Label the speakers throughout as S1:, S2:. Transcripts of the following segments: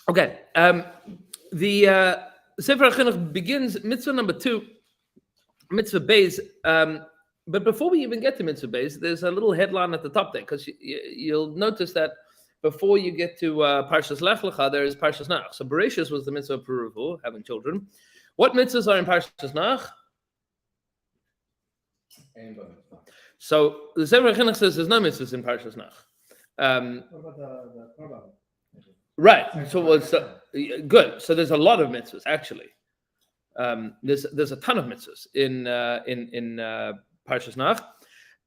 S1: Okay. The Sefer HaChinuch begins mitzvah number 2, mitzvah Beis. But before we even get to mitzvah Beis, there's a little headline at the top there, because you'll notice that before you get to Parshas Lech Lecha, there is Parshas Nach. So Bereshis was the mitzvah of Peruvu, having children. What mitzvahs are in Parshas Nach? So the Sefer HaChinuch says there's no mitzvahs in Parshas Nach.
S2: What about the program?
S1: Right. So it's good. So there's a lot of mitzvahs actually. There's a ton of mitzvahs in Parshas Nach.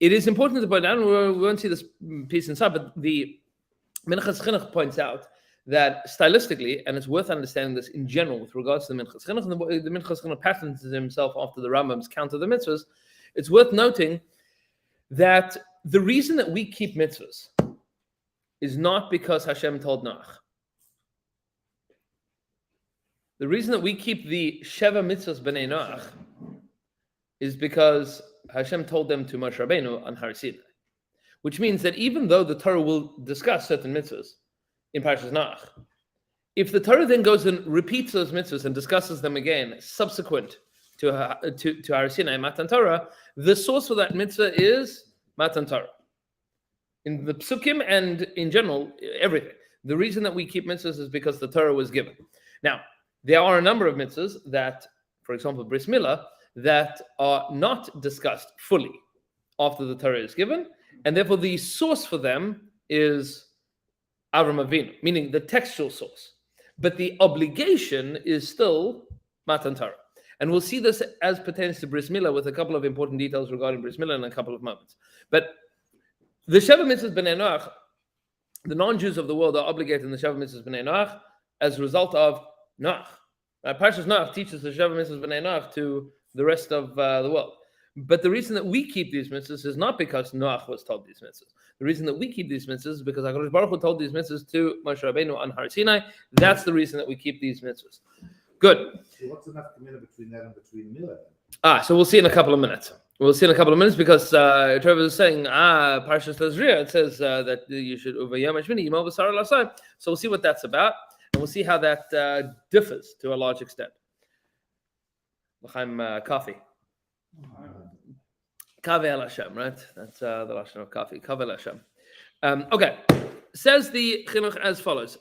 S1: It is important to point out, and we won't see this piece inside, but the Minchas Chinuch points out that stylistically, and it's worth understanding this in general with regards to the Minchas Chinuch, and the Minchas Chinuch patterns himself after the Rambam's count of the mitzvahs. It's worth noting that the reason that we keep mitzvahs is not because Hashem told Noach. The reason that we keep the Sheva mitzvahs b'nei Noach is because Hashem told them to Moshe Rabbeinu on Har Sinai. Which means that even though the Torah will discuss certain mitzvahs in Parshas Noach, if the Torah then goes and repeats those mitzvahs and discusses them again subsequent to Har Sinai, Matan Torah, the source for that mitzvah is Matan Torah. In the Psukim and in general, everything. The reason that we keep mitzvahs is because the Torah was given. Now, there are a number of mitzvahs that, for example, Bris Milah, that are not discussed fully after the Torah is given, and therefore the source for them is Avram Avinu, meaning the textual source. But the obligation is still Matan Torah. And we'll see this as pertains to Bris Milah with a couple of important details regarding Bris Milah in a couple of moments. But the Sheva Mitzvahs B'nai Noach, the non-Jews of the world are obligated in the Sheva Mitzvahs B'nai Noach as a result of Noach. Parshas Noach teaches the Sheva Mitzvahs B'nai Noach to the rest of the world. But the reason that we keep these mitzvahs is not because Noach was told these mitzvahs. The reason that we keep these mitzvahs is because HaKadosh Baruch Hu told these mitzvahs to Moshe Rabbeinu on Har Sinai. That's the reason that we keep these mitzvahs. Good.
S2: So what's enough commitment between that and between Milah?
S1: So we'll see in a couple of minutes. We'll see in a couple of minutes because Trevor is saying, Parshas Tazria, it says that you should Uvayam Hashmini Yimol B'Sar L'Asai. So we'll see what that's about, and we'll see how that differs to a large extent. L'chaim coffee. Kaveh el Hashem, right? That's the lashon of coffee. Kaveh el Hashem. Okay. Says the Chinuch as follows.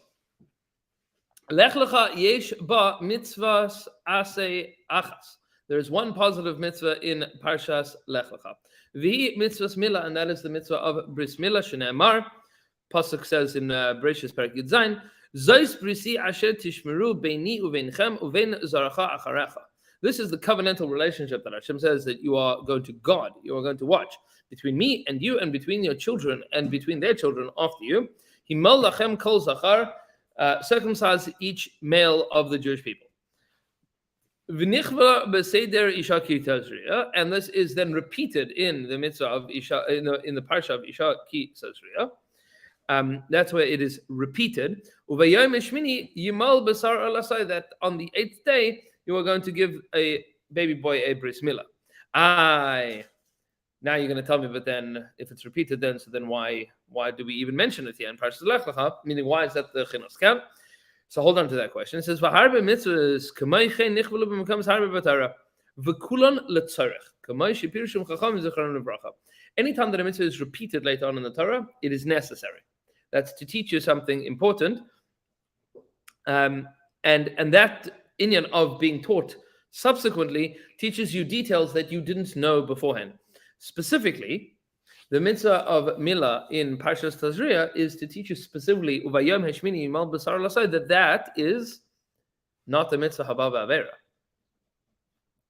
S1: Lech lecha yesh ba mitzvahs aseh achas. There is one positive mitzvah in Parshas Lech lecha. V'hi mitzvahs milah, and that is the mitzvah of Bris Milah, Shneimar. Pasuk says in Bereshis Perek Yud Zayin, Zois brisi asher tishmeru beini uveinchem uvein zaracha acharecha. This is the covenantal relationship that Hashem says that you are going to guard, you are going to watch between me and you, and between your children and between their children after you. Himal lachem kol zachar, circumcise each male of the Jewish people. V'nichva b'seder isha ki tazria, and this is then repeated in the mitzvah of isha, in the parsha of isha ki tazria. That's where it is repeated. Uvayom eshmini yimal b'sar alasai, that on the 8th day you are going to give a baby boy a Bris Milah. Now you're going to tell me, but then if it's repeated, then why do we even mention it here in Parshas Lech Lecha? Meaning, why is that the Chinuch's count? So hold on to that question. It says, "V'harbe mitzvahs k'mayche nichvelu b'mekam harbe b'tara v'kulan letzarech k'may shepirushim chacham zichron levracha." Anytime that a mitzvah is repeated later on in the Torah, it is necessary. That's to teach you something important, and that inyan of being taught subsequently teaches you details that you didn't know beforehand. Specifically, the mitzvah of Milah in Parshas Tazria is to teach you specifically Uvayom Hashmini Yimal B'Sar L'Asai, that is not the mitzvah haba b'avera.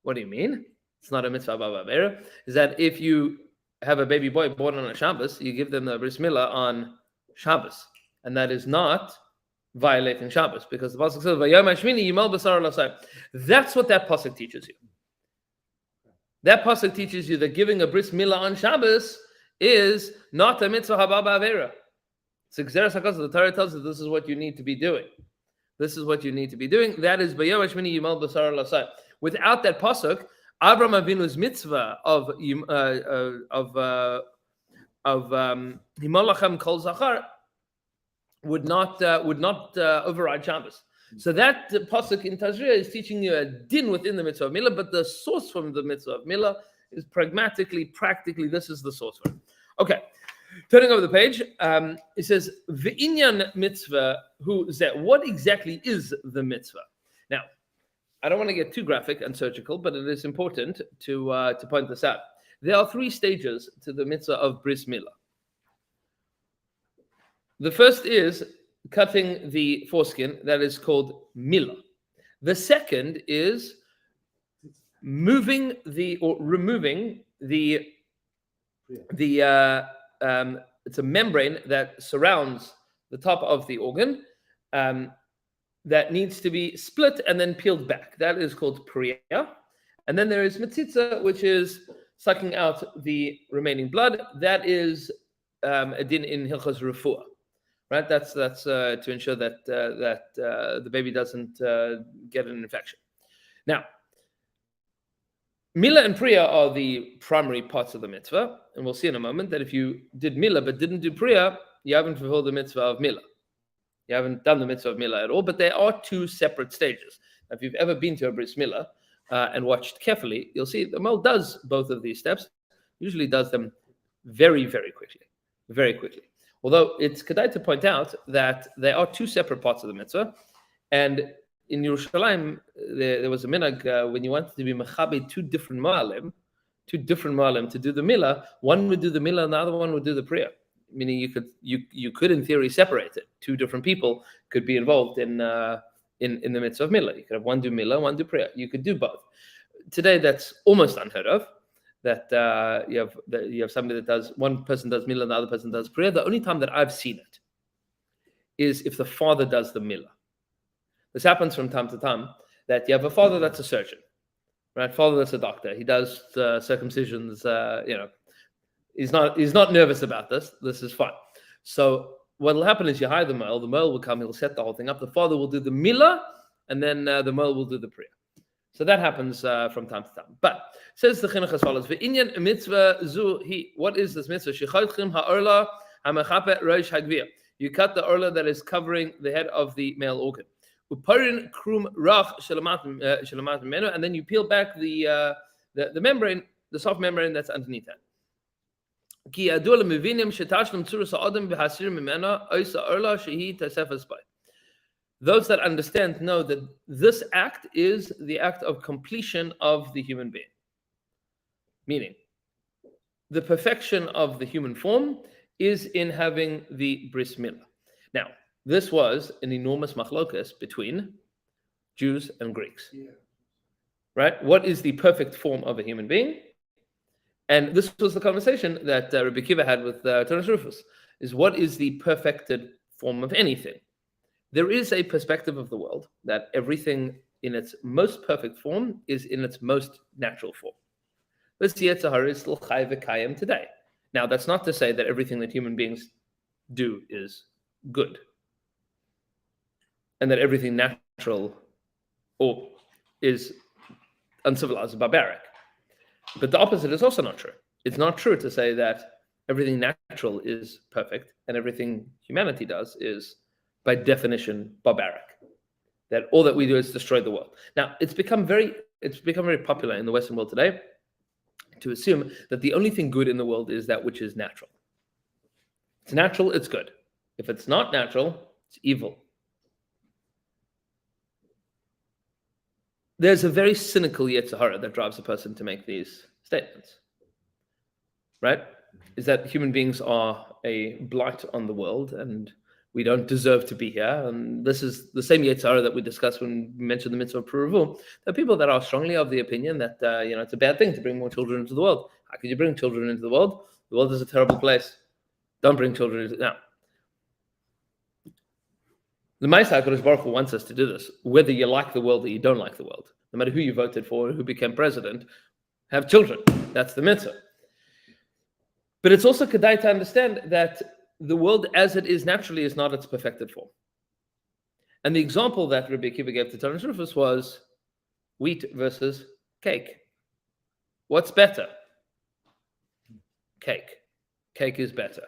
S1: What do you mean? It's not a mitzvah haba b'avera. Is that if you have a baby boy born on a Shabbos, you give them the Bris Milah on Shabbos, and that is not violating Shabbos, because the pasuk says Vayom Hashmini Yimal B'Sar L'Asai. That's what that pasuk teaches you. That pasuk teaches you that giving a Bris Milah on Shabbos is not a mitzvah haba b'avera. It's Xeris HaKosel. The Torah tells you this is what you need to be doing. This is what you need to be doing. That is Vayom Hashmini Yimal B'Sar L'Asai. Without that pasuk, Avram Avinu's mitzvah of Himal lachem kol zachar would not override Shabbos. So that pasuk in Tazria is teaching you a din within the mitzvah of Milah, but the source from the mitzvah of Milah is practically, this is the source for it. Okay, turning over the page, it says, V'inyan mitzvah hu zeh. What exactly is the mitzvah? Now, I don't want to get too graphic and surgical, but it is important to point this out. There are 3 stages to the mitzvah of Bris Milah. The first is cutting the foreskin, that is called Milah. The second is removing the it's a membrane that surrounds the top of the organ that needs to be split and then peeled back. That is called Priya. And then there is Metzitza, which is sucking out the remaining blood. That is a din in Hilchos Refuah. Right, that's to ensure that the baby doesn't get an infection. Now, Milah and Priya are the primary parts of the mitzvah, and we'll see in a moment that if you did Milah but didn't do Priya, you haven't fulfilled the mitzvah of Milah. You haven't done the mitzvah of Milah at all. But there are 2 separate stages. Now, if you've ever been to a Bris Milah and watched carefully, you'll see the male does both of these steps. Usually does them very, very quickly, very quickly. Although it's kedai to point out that there are 2 separate parts of the mitzvah, and in Yerushalayim there was a minhag when you wanted to be mechabe 2 different ma'alim to do the milah. One would do the milah, and the other one would do the priya. Meaning you could in theory separate it. 2 different people could be involved in the mitzvah of milah. You could have one do milah, one do priya. You could do both. Today that's almost unheard of. That you have somebody that does, one person does milah and the other person does prayer. The only time that I've seen it is if the father does the milah. This happens from time to time, that you have a father that's a surgeon, right? Father that's a doctor. He does circumcisions. He's not nervous about this. This is fine. So what will happen is you hire the male. The male will come. He'll set the whole thing up. The father will do the milah, and then the male will do the prayer. So that happens from time to time. But says the chinuch as follows: "Ve'inyan mitzvah zu hi." What is this mitzvah? Shechaytchim ha'orla ha'mechape rosh hagvir. You cut the orla that is covering the head of the male organ. Uparin krum rach shelamat menu, and then you peel back the membrane, the soft membrane that's underneath that. Ki adul mevinim shetashlim tzuras ha'adam v'hasir mimena oisa orla shehi tasefas by. Those that understand know that this act is the act of completion of the human being. Meaning, the perfection of the human form is in having the Bris Milah. Now, this was an enormous machlokas between Jews and Greeks. Yeah. Right? What is the perfect form of a human being? And this was the conversation that Rabbi Kiva had with Tonas Rufus, is what is the perfected form of anything? There is a perspective of the world that everything in its most perfect form is in its most natural form. This Yetzer Hara is still chai v'kayim today. Now, that's not to say that everything that human beings do is good, and that everything natural or is uncivilized, barbaric. But the opposite is also not true. It's not true to say that everything natural is perfect and everything humanity does is, by definition, barbaric. That all that we do is destroy the world. Now, it's become very popular in the Western world today to assume that the only thing good in the world is that which is natural. If it's natural, it's good. If it's not natural, it's evil. There's a very cynical Yetzer Hara that drives a person to make these statements. Right? Is that human beings are a blight on the world and we don't deserve to be here. And this is the same Yetzer Hara that we discussed when we mentioned the mitzvah of Puruvul. There are people that are strongly of the opinion that it's a bad thing to bring more children into the world. How could you bring children into the world? The world is a terrible place. Don't bring children into it. Now, the Ma'aseh HaKadosh Baruch Hu wants us to do this, whether you like the world or you don't like the world. No matter who you voted for or who became president, have children. That's the mitzvah. But it's also kedai to understand that the world as it is naturally is not its perfected form. And the example that Rabbi Akiva gave to Tonas Rufus was wheat versus cake. What's better? Cake. Cake is better.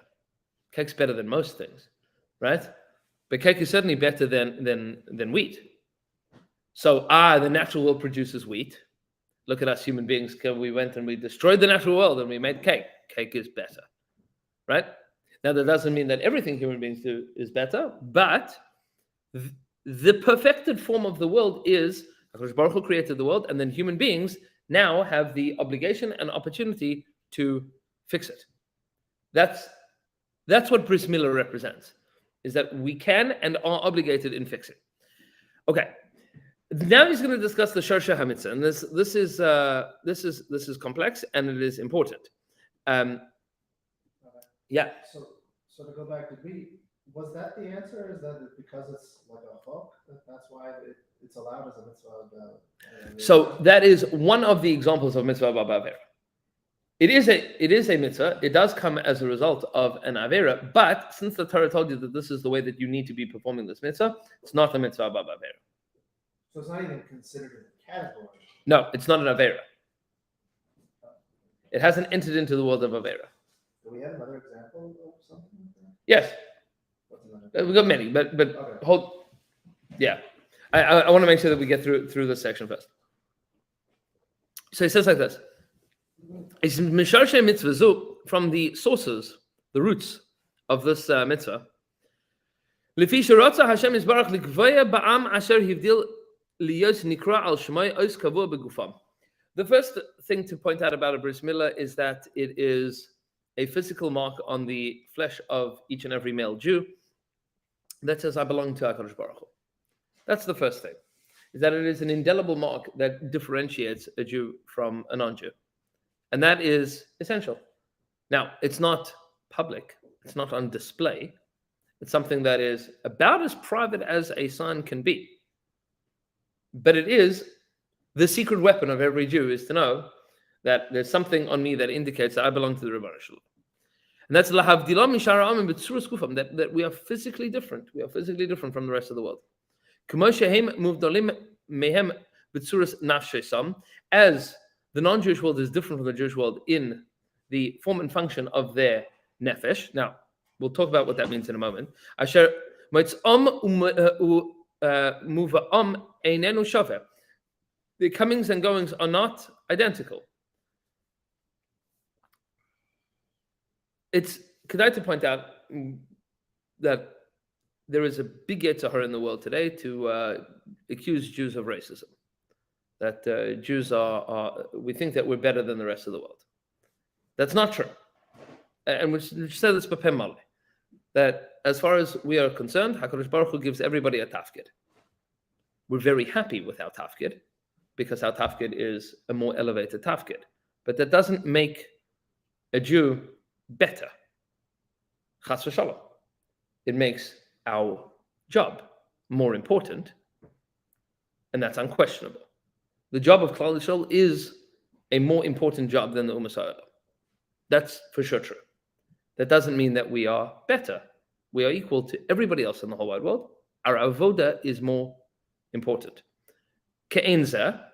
S1: Cake's better than most things, right? but cake is certainly better than wheat. So the natural world produces wheat. Look at us human beings. We went and we destroyed the natural world and we made cake. Cake is better, right? Now, that doesn't mean that everything human beings do is better, but the perfected form of the world is HaKadosh Baruch Hu created the world, and then human beings now have the obligation and opportunity to fix it. That's what Bris Milah represents, is that we can and are obligated in fixing. Okay. Now he's going to discuss the Shorsha HaMitzvah, and this is complex and it is important. Yeah.
S2: So to go back, was that the answer? Or is that because it's like a hook? That's why it's allowed as a mitzvah?
S1: So that is one of the examples of mitzvah b'avera. It is a mitzvah. It does come as a result of an avera, but since the Torah told you that this is the way that you need to be performing this mitzvah, it's not a mitzvah b'avera.
S2: So it's not even considered in the category.
S1: No, it's not an avera. It hasn't entered into the world of avera.
S2: Do we have another example of something like that?
S1: Yes. We've got many, but okay. Hold. Yeah, I want to make sure that we get through this section first. So he says like this: "It's misharshe mitzvah zu, from the sources, the roots of this mitzvah. Lefi sheratza Hashem yisbarach likvaya ba'am asher hivdil liyos nikra al shmai ois kavua begufam." The first thing to point out about a Bris Milah is that it is a physical mark on the flesh of each and every male Jew that says, "I belong to HaKadosh Baruch Hu." That's the first thing, is that it is an indelible mark that differentiates a Jew from a non-Jew. And that is essential. Now, it's not public. It's not on display. It's something that is about as private as a sign can be. But it is the secret weapon of every Jew, is to know that there's something on me that indicates that I belong to the Rebbeinu Shalom. And that's that we are physically different. We are physically different from the rest of the world. As the non-Jewish world is different from the Jewish world in the form and function of their nefesh. Now, we'll talk about what that means in a moment. The comings and goings are not identical. It's kedai to point out that there is a big yetzer hara in the world today to accuse Jews of racism. That Jews we think that we're better than the rest of the world. That's not true. And we say this b'peh maleh, that as far as we are concerned, HaKadosh Baruch Hu gives everybody a tafkid. We're very happy with our tafkid, because our tafkid is a more elevated tafkid. But that doesn't make a Jew better. Chas v'shalom. It makes our job more important, and that's unquestionable. The job of Klal Yisrael is a more important job than the Ummah Ha'olam. That's for sure true. That doesn't mean that we are better. We are equal to everybody else in the whole wide world. Our avoda is more important. Ke'enza,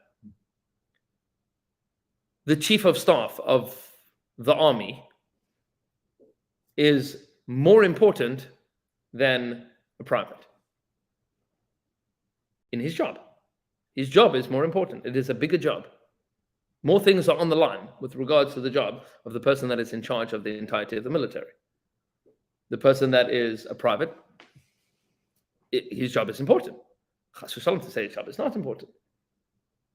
S1: the chief of staff of the army, is more important than a private in his job. His job is more important. It is a bigger job. More things are on the line with regards to the job of the person that is in charge of the entirety of the military. The person that is a private, his job is important. Chas v'shalom to say his job is not important.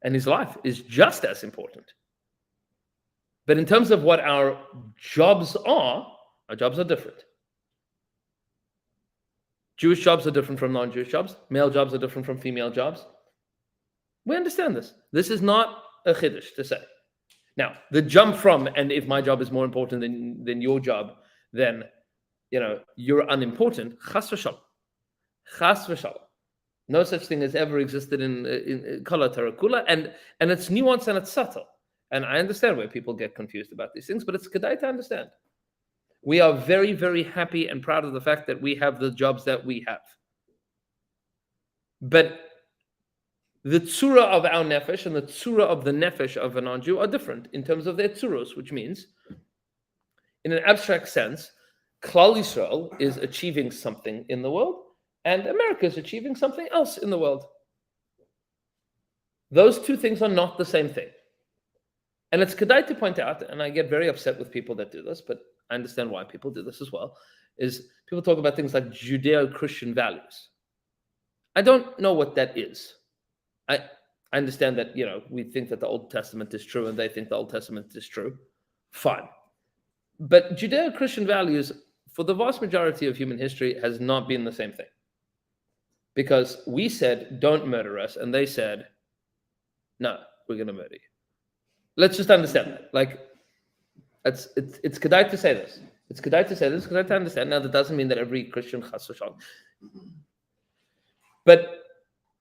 S1: And his life is just as important. But in terms of what our jobs are different. Jewish jobs are different from non-Jewish jobs. Male jobs are different from female jobs. We understand this. This is not a chiddush to say. Now, the jump from, and if my job is more important than your job, then you're unimportant. Chas v'shalom. Chas v'shalom. No such thing has ever existed in Kala Tarakula, and it's nuanced and it's subtle. And I understand where people get confused about these things, but it's kedai to understand. We are very, very happy and proud of the fact that we have the jobs that we have. But the tzura of our nefesh and the tzura of the nefesh of a non-Jew are different in terms of their tzuros, which means, in an abstract sense, Klal Yisrael is achieving something in the world, and America is achieving something else in the world. Those two things are not the same thing. And it's kedai to point out, and I get very upset with people that do this, but I understand why people do this as well, is people talk about things like Judeo-Christian values. I don't know what that is. I understand that, we think that the Old Testament is true and they think the Old Testament is true. Fine. But Judeo-Christian values, for the vast majority of human history, has not been the same thing. Because we said, don't murder us, and they said, no, we're going to murder you. Let's just understand that. Like, it's kedai to say this. It's kedai to say this, kedai to understand. Now, that doesn't mean that every Christian chas v'shalom. But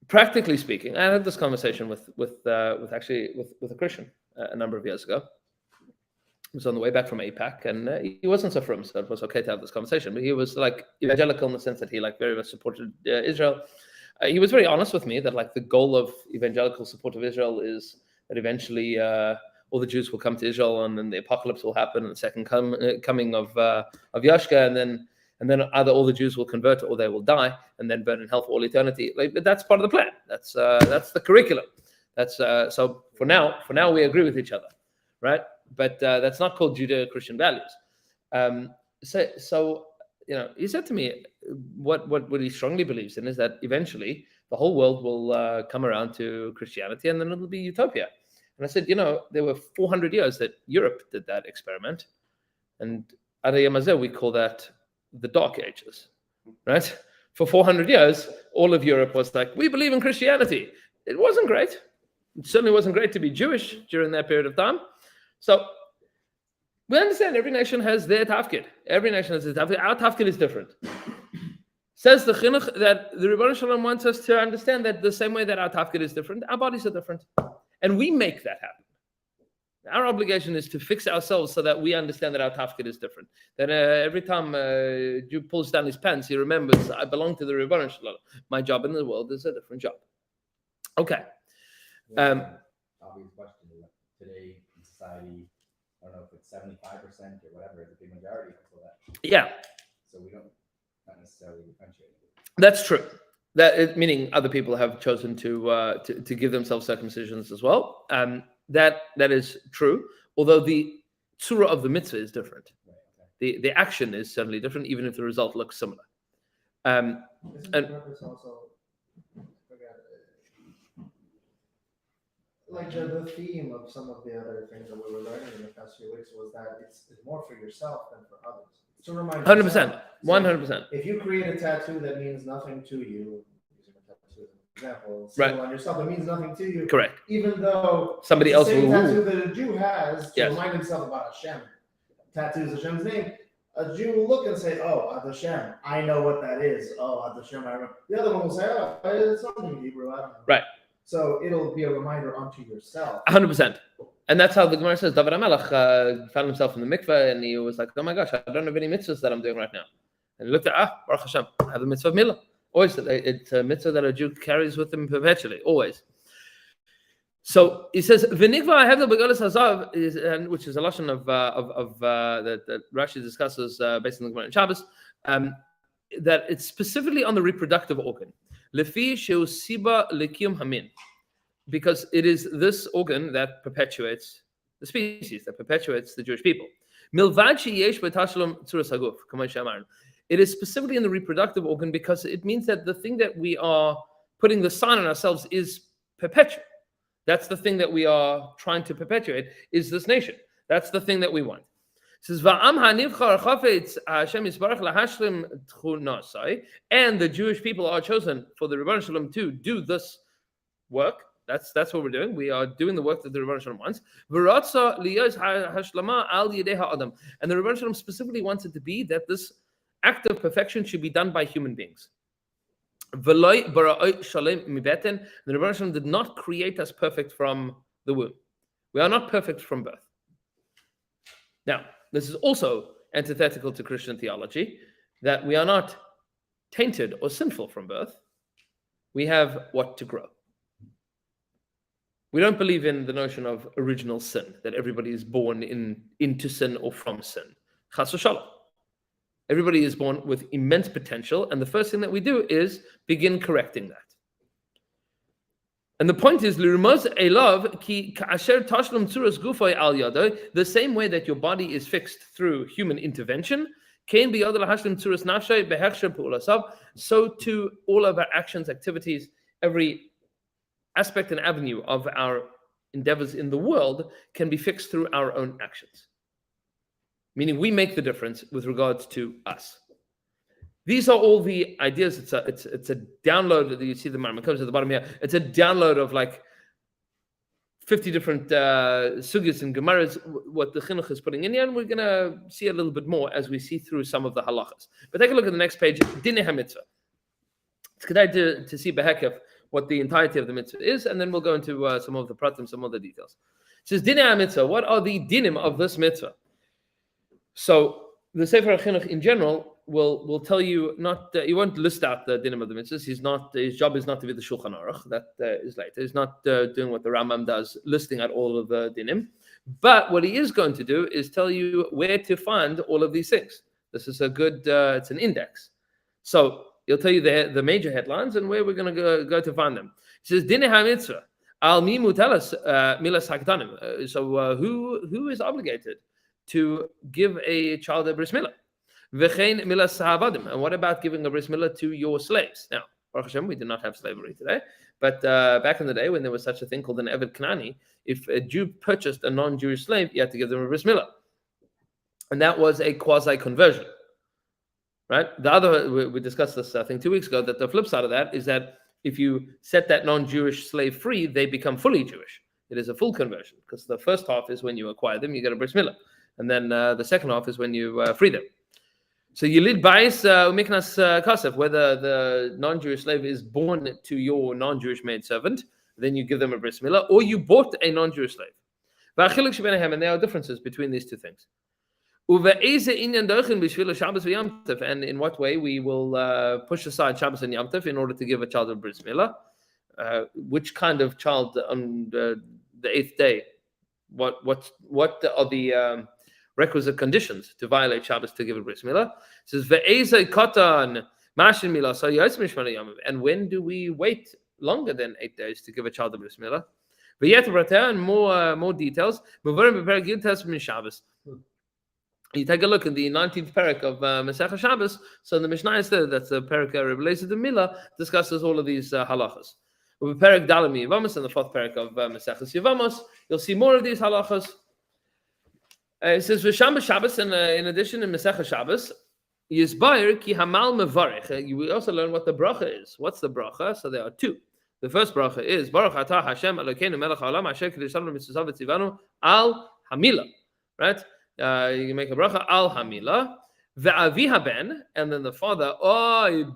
S1: practically speaking, I had this conversation with a Christian a number of years ago. I was on the way back from APAC, and he wasn't so frum, so it was okay to have this conversation. But he was like evangelical in the sense that he very much supported Israel. He was very honest with me that the goal of evangelical support of Israel is that eventually all the Jews will come to Israel, and then the apocalypse will happen, and the second coming of Yashka, and then either all the Jews will convert or they will die and then burn in hell for all eternity. That's part of the plan. That's the curriculum. That's so for now we agree with each other, right? But that's not called Judeo-Christian values. So he said to me, what he strongly believes in is that eventually the whole world will come around to Christianity, and then it'll be utopia. And I said, there were 400 years that Europe did that experiment, and at Yamazeh we call that the Dark Ages, right? For 400 years, all of Europe was like, we believe in Christianity. It wasn't great. It certainly wasn't great to be Jewish during that period of time. So we understand every nation has their tafkid. Every nation has their tafkid. Our tafkid is different. Says the Chinuch that the Rebbeinu Shalom wants us to understand that the same way that our tafkid is different, our bodies are different. And we make that happen. Our obligation is to fix ourselves so that we understand that our tafkid is different. That every time a Jew pulls down his pants, he remembers, I belong to the Rebbeinu Shalom. My job in the world is a different job. Okay.
S3: Obvious question. Today in society, I don't know if it's 75% or whatever, it's a big majority of that.
S1: Yeah. So
S3: we don't not necessarily differentiate.
S1: That's true. Meaning other people have chosen to give themselves circumcisions as well. That is true. Although the tzura of the mitzvah is different. Right, okay. The action is certainly different, even if the result looks similar.
S2: Isn't the purpose also? Like the theme of some of the other things that we were learning in the past few weeks was that it's more for yourself than for others. It's to remind
S1: 100%. 100%.
S2: If you create a tattoo that means nothing to you, using a tattoo as an example,
S1: right,
S2: on yourself, it means nothing to you.
S1: Correct.
S2: Even though
S1: somebody else
S2: will tattoo
S1: that
S2: a Jew has to remind himself about Hashem. Tattoos Hashem's name. A Jew will look and say, "Oh, Ad Hashem, I know what that is. Oh, Ad Hashem, I remember." The other one will say, "Oh, it's something in Hebrew. I don't know."
S1: Right.
S2: So it'll be a reminder unto yourself.
S1: 100%. And that's how the Gemara says, David HaMelech found himself in the mikveh, and he was like, oh my gosh, I don't have any mitzvahs that I'm doing right now. And he looked at, Baruch Hashem, I have a mitzvah of Milah. Always, it's a mitzvah that a Jew carries with him perpetually, always. So he says, V'nikva I have the begalas hazav, which is a lashon of that Rashi discusses based on the Gemara in Shabbos, that it's specifically on the reproductive organ. Lefi sheu siba lekiyum hamin, because it is this organ that perpetuates the species, that perpetuates the Jewish people. Milvad sheyesh b'tashlum tzuras haguf, k'may she'amarnu. It is specifically in the reproductive organ because it means that the thing that we are putting the sign on ourselves is perpetual. That's the thing that we are trying to perpetuate, is this nation. That's the thing that we want. It says, and the Jewish people are chosen for the Rebbeinu Shalom to do this work. That's what we're doing. We are doing the work that the Rebbeinu Shalom wants. And the Rebbeinu Shalom specifically wants it to be that this act of perfection should be done by human beings. The Rebbeinu Shalom did not create us perfect from the womb. We are not perfect from birth. Now, this is also antithetical to Christian theology, that we are not tainted or sinful from birth. We have what to grow. We don't believe in the notion of original sin, that everybody is born into sin or from sin. Chas v'shalom. Everybody is born with immense potential, and the first thing that we do is begin correcting that. And the point is, the same way that your body is fixed through human intervention, so too all of our actions, activities, every aspect and avenue of our endeavors in the world can be fixed through our own actions. Meaning we make the difference with regards to us. These are all the ideas. It's a download that you see the Marmar comes at the bottom here. It's a download of like 50 different sugyas and gemaras, what the chinuch is putting in here, and we're going to see a little bit more as we see through some of the halachas. But take a look at the next page, Dinei HaMitzvah. It's good to see behekef what the entirety of the mitzvah is, and then we'll go into some of the pratim, some other details. It says Dinei HaMitzvah. What are the dinim of this mitzvah? So the Sefer HaChinuch in general will tell you not. He won't list out the dinim of the mitzvahs. His job is not to be the Shulchan Aruch. That is later. He's not doing what the Rambam does, listing out all of the dinim. But what he is going to do is tell you where to find all of these things. This is a good. It's an index. So he'll tell you the major headlines and where we're going to go to find them. He says Dinei HaMitzvah al mi mutelas milas hakdanim. So who is obligated to give a child a bris milah? V'chein milas ha'avadim. And what about giving a bris milah to your slaves? Now, Baruch Hashem, we do not have slavery today, but back in the day when there was such a thing called an Eved Kanani, if a Jew purchased a non-Jewish slave, you had to give them a bris milah. And that was a quasi-conversion, right? The other, we discussed this, I think, 2 weeks ago, that the flip side of that is that if you set that non-Jewish slave free, they become fully Jewish. It is a full conversion, because the first half is when you acquire them, you get a bris milah. And then the second half is when you free them. So you lead bais umiknas kasef, whether the non-Jewish slave is born to your non-Jewish maidservant, then you give them a bris milah, or you bought a non-Jewish slave. And there are differences between these two things. And in what way we will push aside Shabbos and Yom Tov in order to give a child a bris milah. Which kind of child on the 8th day? What are the requisite conditions to violate Shabbos to give a bris milah? It says ve'ezei katan mashin milah so yos mishmar yom. And when do we wait longer than 8 days to give a child a bris milah? Ve'yet brata, and more details. Mevarim beperek Yud min Shabbos. You take a look in the 19th parak of Masechah Shabbos. So the Mishnah is there. That's the parak related to milah, discusses all of these halachas. With parak Dalam Yevamos and the 4th parak of Masechas Yevamos, you'll see more of these halachas. It says V'sham Shabbos, and in addition in Masechah Shabbos, Yisbair ki hamal mevarich. We also learn what the bracha is. What's the bracha? So there are two. The first bracha is Baruch Atah Hashem Elokeinu Melech Haolam Asher Kiddushanu Mitzvosav V'Tzivanu Al Hamila. Right? You make a bracha Al Hamila. Ve'avi haben, and then the father,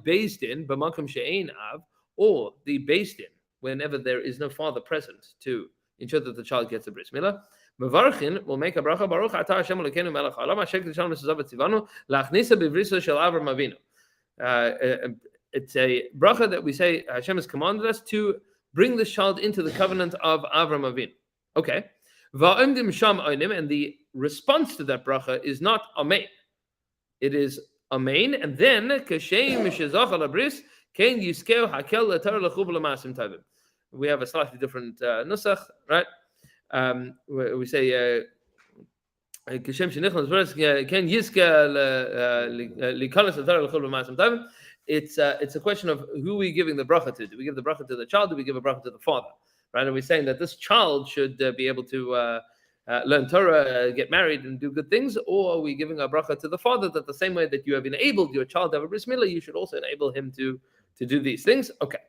S1: based in b'makom she'ein av, or the based in, whenever there is no father present to ensure that the child gets a bris milah. Mevarchin will make a bracha Baruch Atah Hashem Elokeinu Melech Haolam Asher Kiddushanu Mitzvosav V'Tzivanu La'achnisa b'vrisa shel Avram Avinu. It's a bracha that we say Hashem has commanded us to bring this child into the covenant of Avram Avinu. Okay. Va'omdim sham oinim, and the response to that bracha is not amen. It is amen, and then kashem mishazach al bris kein yiskeu hakel l'tar l'chuv l'masim tavim. We have a slightly different nusach, right? We say kashem shenichnas bris kein yiskeu l'kalas l'tar l'chuv l'masim tavim. It's a question of who are we giving the bracha to. Do we give the bracha to the child? Do we give a bracha to the father? Right? And we're saying that this child should be able to learn Torah, get married, and do good things, or are we giving a bracha to the father that the same way that you have enabled your child to have a bris milah, you should also enable him to do these things? Okay.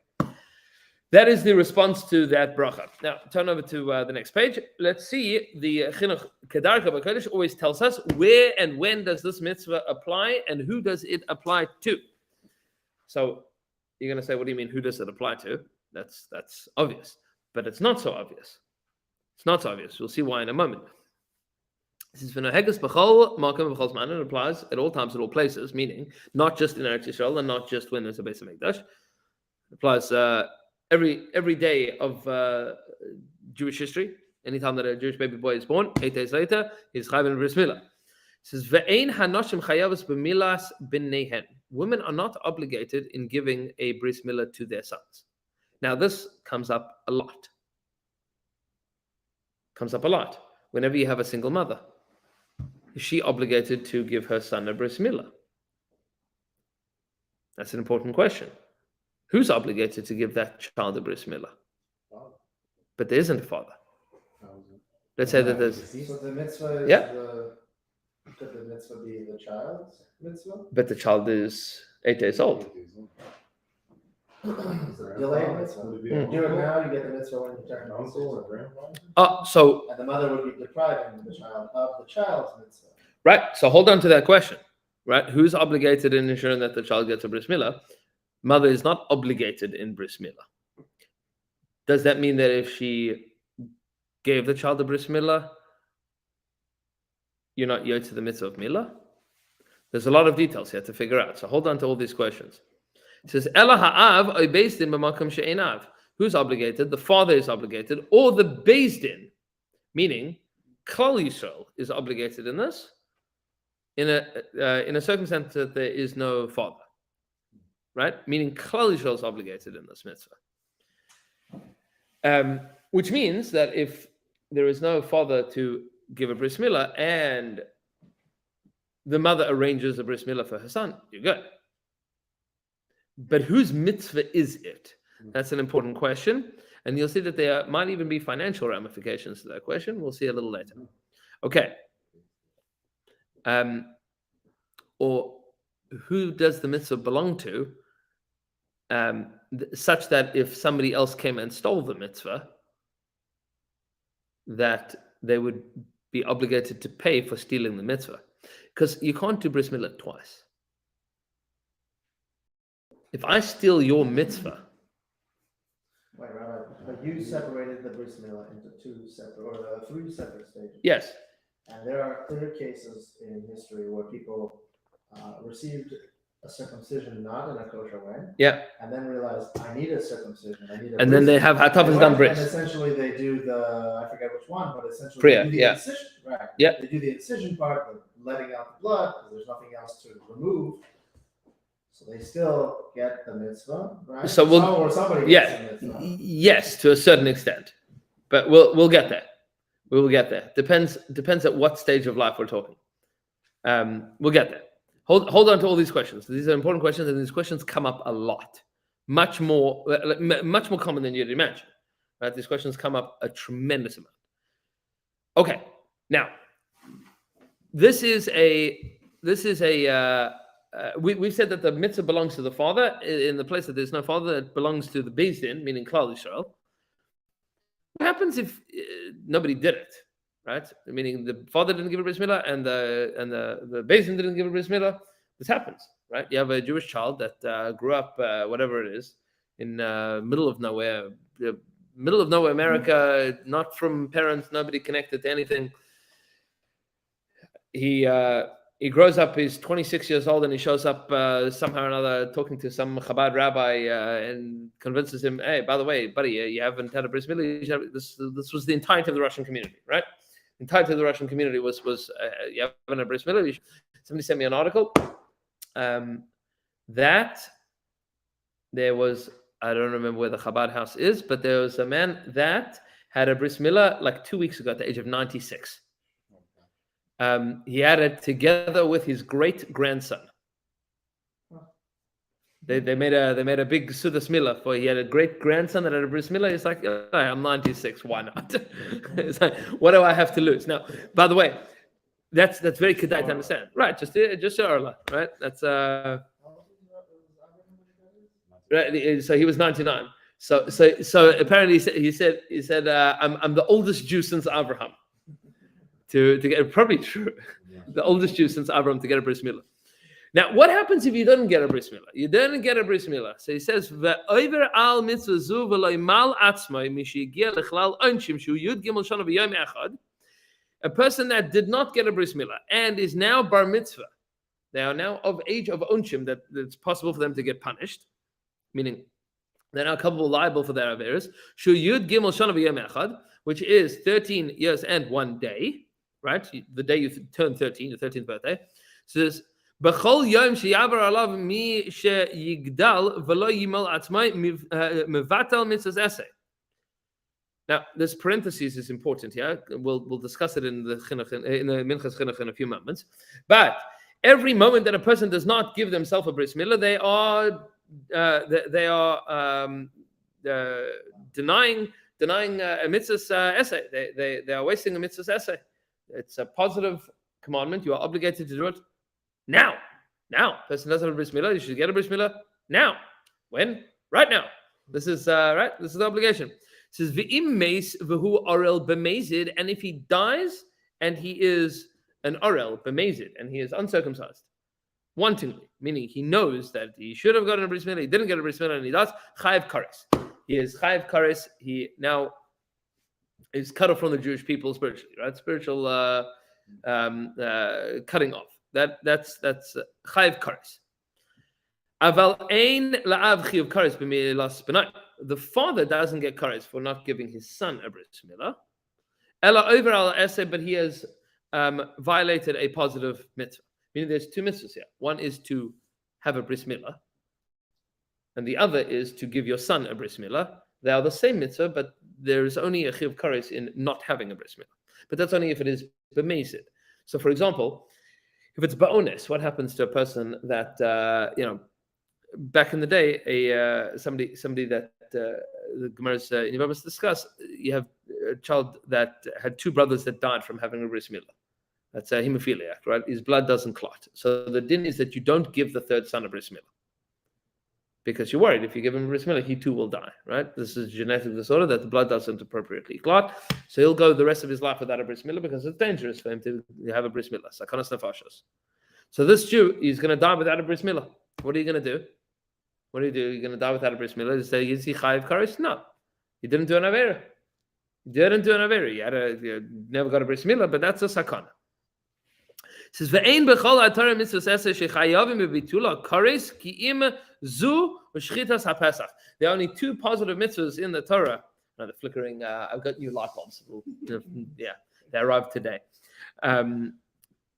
S1: That is the response to that bracha. Now, turn over to the next page. Let's see. The Chinuch Kedarka B'Kodesh always tells us where and when does this mitzvah apply and who does it apply to. So you're going to say, what do you mean, who does it apply to? That's obvious. But it's not so obvious. It's not so obvious. We'll see why in a moment. This is V'noheges b'chol makom v'chol zman. It applies at all times, at all places, meaning not just in Eretz Yisrael and not just when there's a Beis HaMikdash. It applies every day of Jewish history. Anytime that a Jewish baby boy is born, 8 days later, he's chayv in bris milah. says, "Ve'ein hanoshim chayavos b'milas b'neihen." Women are not obligated in giving a bris milah to their sons. Now, this comes up a lot. Whenever you have a single mother, is she obligated to give her son a bris milah? That's an important question. Who's obligated to give that child a bris milah? But there isn't a father. Let's say that there's.
S2: So the mitzvah is
S1: Yeah.
S2: Could the mitzvah be the child's mitzvah?
S1: But the child is 8 days old.
S2: Delayed mitzvah. You do it now, you get the mitzvah when you turn
S3: Uncle or grandpa?
S1: So
S2: And the mother would be depriving the child of the child's mitzvah.
S1: right. So hold on to that question. Right. Who's obligated in ensuring that the child gets a bris milah? Mother is not obligated in bris milah. Does that mean that if she gave the child a bris milah, you're not yod to the mitzvah of milah? There's a lot of details here to figure out. So hold on to all these questions. It says, Ela ha'av oy beis din b'makom she'ein av. Who's obligated? The father is obligated, or the beis din, meaning Klal Yisrael is obligated in this, in a circumstance that there is no father, right? Meaning Klal Yisrael is obligated in this mitzvah. Which means that if there is no father to give a bris milah and the mother arranges a bris milah for her son, you're good. But whose mitzvah is it? That's an important question. And you'll see that there might even be financial ramifications to that question. We'll see a little later. Okay. Or who does the mitzvah belong to? Such that if somebody else came and stole the mitzvah, that they would be obligated to pay for stealing the mitzvah. Because you can't do bris milah twice. If I steal your mitzvah,
S2: Wait, Rabbi, but you separated the bris milah into three separate stages.
S1: yes,
S2: And there are clear cases in history where people received a circumcision not in a kosher way,
S1: yeah,
S2: and then realized, I need a circumcision. I need a
S1: and then
S2: bris.
S1: they have hatafas done
S2: And
S1: bris.
S2: essentially they do I forget which one, but essentially
S1: Priya,
S2: they do the
S1: yeah.
S2: incision. Right.
S1: Yeah.
S2: They do the incision part, the letting out the blood, because there's nothing else to remove. So they still get the mitzvah, right?
S1: So we'll-
S2: somebody
S1: yeah.
S2: gets the mitzvah.
S1: Yes, to a certain extent, but we'll get there. We will get there. Depends at what stage of life we're talking. We'll get there. Hold on to all these questions. These are important questions, and these questions come up a lot, much more common than you'd imagine. Right? These questions come up a tremendous amount. Okay, now we've said that the mitzvah belongs to the father. In the place that there's no father, it belongs to the beis din, meaning Klal Yisrael. What happens if nobody did it, right? Meaning the father didn't give a bris milah and the beis din didn't give a bris milah. This happens, right? You have a Jewish child that grew up, whatever it is, in middle of nowhere America, not from parents, nobody connected to anything. He grows up, he's 26 years old, and he shows up somehow or another talking to some Chabad rabbi and convinces him, hey, by the way, buddy, you haven't had a bris milah. This was the entirety of the Russian community, right? The entirety of the Russian community was you haven't had a bris milah. Somebody sent me an article that there was, I don't remember where the Chabad house is, but there was a man that had a bris milah like 2 weeks ago at the age of 96. He had it together with his great grandson. They made a big sudas milah for. He had a great grandson that had a bris milah. He's like, oh, I'm 96. Why not? It's like, what do I have to lose? Now, by the way, that's very kedai to understand, right? Just Arla, right? That's right. So he was 99. So apparently he said I'm the oldest Jew since Abraham. To get, probably true, the oldest Jew since Abraham to get a bris milah. Now, what happens if you don't get a bris milah? You don't get a bris milah. So he says, "Ve'over al mitzvah zu v'lo mal atzmai mishigia lechlal onshim shu yud gimel shana v'yom echad." A person that did not get a bris milah and is now bar mitzvah, they are now of age of onshim that it's possible for them to get punished, meaning they're now culpable, liable for their averos. Shu yud gimel shana v'yom echad, which is 13 years and 1 day. right? The day you turn 13, your 13th birthday. It says, B'chol yom sheyavar alav mi sheyigdal v'lo yimol atzmai mevatel mitzvahs eseh. Now, this parenthesis is important here. We'll discuss it in the Minchas Chinuch in a few moments. But every moment that a person does not give themselves a bris milah, they are denying a mitzvah's essay. They are wasting a mitzvah's essay. It's a positive commandment. You are obligated to do it now. Person doesn't have a bris milah. You should get a bris milah now. When? Right now. This is right. This is the obligation. It says v'im meis v'hu orel b'mezid, and if he dies and he is an orel b'mezid and he is uncircumcised, wantingly, meaning he knows that he should have gotten a bris milah, he didn't get a bris milah, and he does chayiv kares. He is chayiv kares. He now is cut off from the Jewish people spiritually, right? Spiritual cutting off. That's chayiv kares. Aval ein la'av chayiv kares b'milas b'nai. The father doesn't get kares for not giving his son a bris milah. Ella over al eseh, but he has violated a positive mitzvah. Meaning there's two mitzvahs here. One is to have a bris milah, and the other is to give your son a bris milah. They are the same mitzvah, but there is only a chiv kares in not having a bris milah. But that's only if it is b'mezid. So, for example, if it's ba'ones, what happens to a person that back in the day, somebody that the Gemara's in Yevamos discuss, you have a child that had two brothers that died from having a bris milah. That's a hemophiliac, right? His blood doesn't clot. So the din is that you don't give the third son a bris milah, because you're worried if you give him a bris milah, he too will die, right? This is a genetic disorder that the blood doesn't appropriately clot. So he'll go the rest of his life without a bris milah because it's dangerous for him to have a bris milah. Sakanas nefashos. So this Jew, he's going to die without a bris milah. What are you going to do? What do? You're going to die without a bris milah? You say, is he chayiv kares? No. He didn't do an avera. You never got a bris milah, but that's a sakana. It says, "Ve'ein b'chol ha'torah mitzvos eseh shechayavim b'bitula kares ki'im zu u'shchitas ha'pesach." There are only two positive mitzvahs in the Torah. No, the flickering. I've got new light bulbs. Yeah, they arrived today. It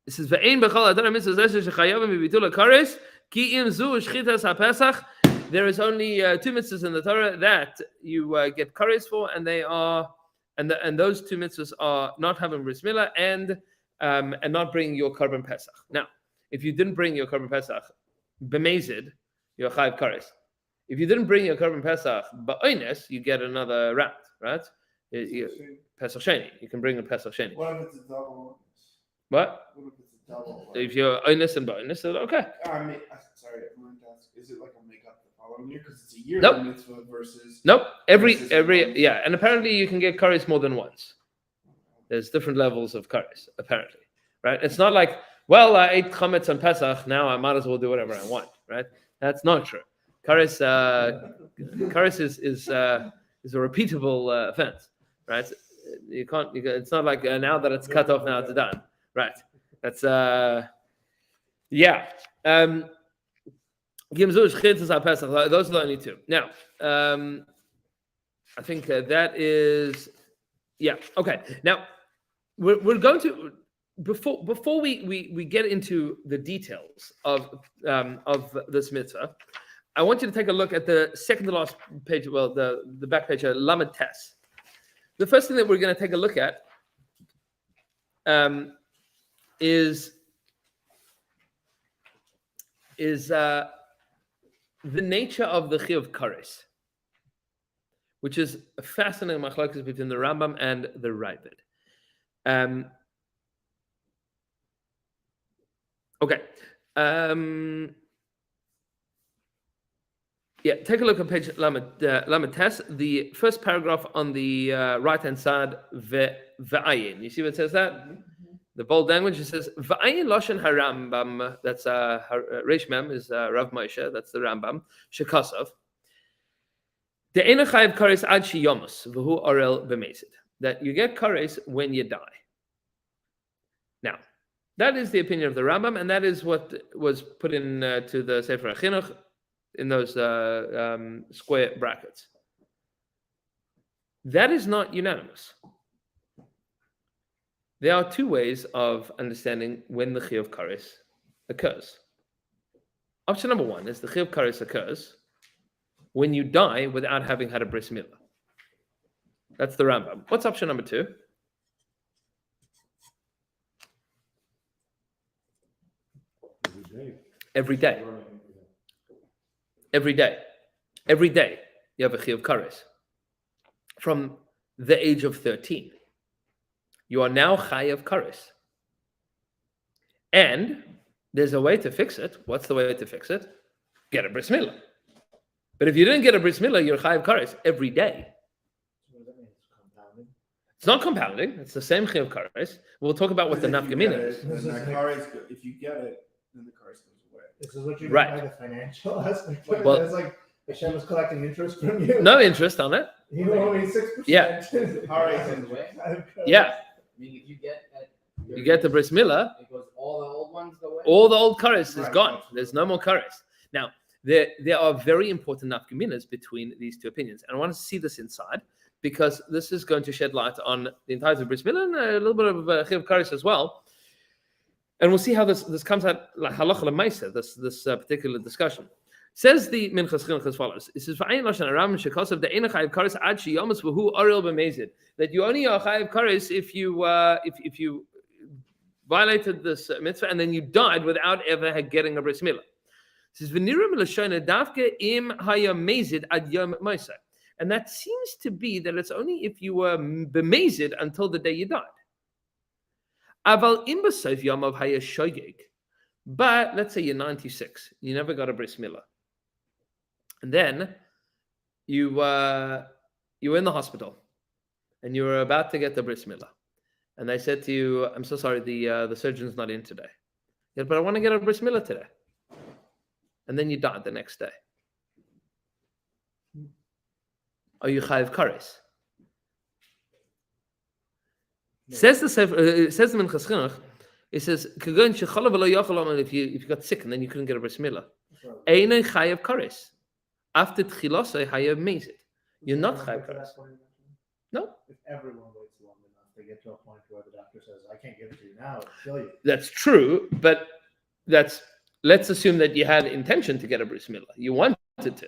S1: says, "Ve'ein b'chol ha'torah mitzvos eseh shechayavim b'bitula kares ki'im zu u'shchitas ha'pesach." There is only two mitzvahs in the Torah that you get kares for, and they are, and those two mitzvahs are not having bris milah and not bringing your korban pesach. Now, if you didn't bring your korban pesach b'mezid, you're chayiv kares. If you didn't bring your korban pesach ba'oines, you get another round, right? Pesach sheni. You can bring a pesach sheni.
S2: What if it's a double?
S1: What?
S2: What if it's a double?
S1: If you're oines and ba'oines, then okay.
S2: Sorry, I'm going to ask. Is it like a makeup the following year because it's a year
S1: Nope.
S2: mitzvah versus?
S1: Nope. Every
S2: month?
S1: yeah, and apparently you can get kares more than once. There's different levels of kares, apparently, right? It's not like, well, I ate chametz on Pesach, now I might as well do whatever I want, right? That's not true. Kares is a repeatable offense, right? You can't. It's not like now that it's cut off, now it's done, right? That's yeah. Those are the only two. Now, I think that is, yeah. Okay. Now, we're going to before we get into the details of this mitzvah, I want you to take a look at the second to last page. Well, the back page, Lamed Tes. The first thing that we're going to take a look at is the nature of the chiyuv kares, which is a fascinating machlokes between the Rambam and the Ravid. Okay. Yeah, take a look at page Lamed Tes, the first paragraph on the right-hand side, ve'ayin. You see what it says that? The bold language, it says, ve'ayin loshen harambam, that's Reish Mem is Rav Moshe, that's the Rambam, shekasov. De'ena chayiv kares ad shiyomus, v'hu orel b'mezid. That you get kares when you die. Now, that is the opinion of the Rambam, and that is what was put in to the Sefer HaChinuch in those square brackets. That is not unanimous. There are two ways of understanding when the Chiyuv Kares occurs. Option number one is the Chiyuv Kares occurs when you die without having had a Bris Milah. That's the Rambam. What's option number two? Every day. Every day. Every day you have a Chiyuv Kares. From the age of 13. You are now Chayav Kares. And there's a way to fix it. What's the way to fix it? Get a Bris Milah. But if you didn't get a Bris Milah, you're Chayav Kares every day. It's not compounding. It's the same Chiyuv Kares. We'll talk about what the nafkamina is.
S4: If you get it, then the Kares goes away.
S2: This is what you mean
S1: Right.
S2: by the financial aspect.
S1: Well-
S2: It's like Hashem is collecting interest from you.
S1: No interest on it.
S2: You owe me 6%.
S1: Yeah.
S3: Kares goes away.
S1: Yeah.
S3: Meaning if you get that,
S1: You get the Bris Milah,
S3: it goes, all the old ones go away.
S1: all the old Kares is
S4: Right,
S1: gone.
S4: absolutely.
S1: There's no more Kares. Now, there are very important nafkaminas between these two opinions. And I want to see this inside because this is going to shed light on the entirety of Bris Milah and a little bit of Chiyuv Kares as well. And we'll see how this comes out, like halacha lemaisa, this particular discussion. Says the Minchas Chinuch as follows. It says, "V'ayin lashon aram shekasav de'ein chayav kares ad sheyamas v'hu ariel b'mezid." That you only are chayav kares if you violated this mitzvah and then you died without ever getting a bris milah. It says, "V'nirim l'shona davke im hayamezid ad yom mosai," and that seems to be that it's only if you were b'mezid until the day you died. Aval im b'sof yamav hayashogeg. But let's say you're 96, you never got a bris milah. And then you were in the hospital and you were about to get the bris milah. And they said to you, "I'm so sorry, the surgeon's not in today." You said, "But I want to get a bris milah today." And then you died the next day. Are you chayav kares? Says the Minchas Chinuch, it says, if you got sick and then you couldn't get a bris milah, Einay chayav kares. After tchilasay chayav mezid. You're not chayav kares. No.
S2: If everyone waits long enough, they get to a point where the doctor says, "I can't give it to you now, it'll kill you."
S1: That's true, but let's assume that you had intention to get a bris milah. You wanted to.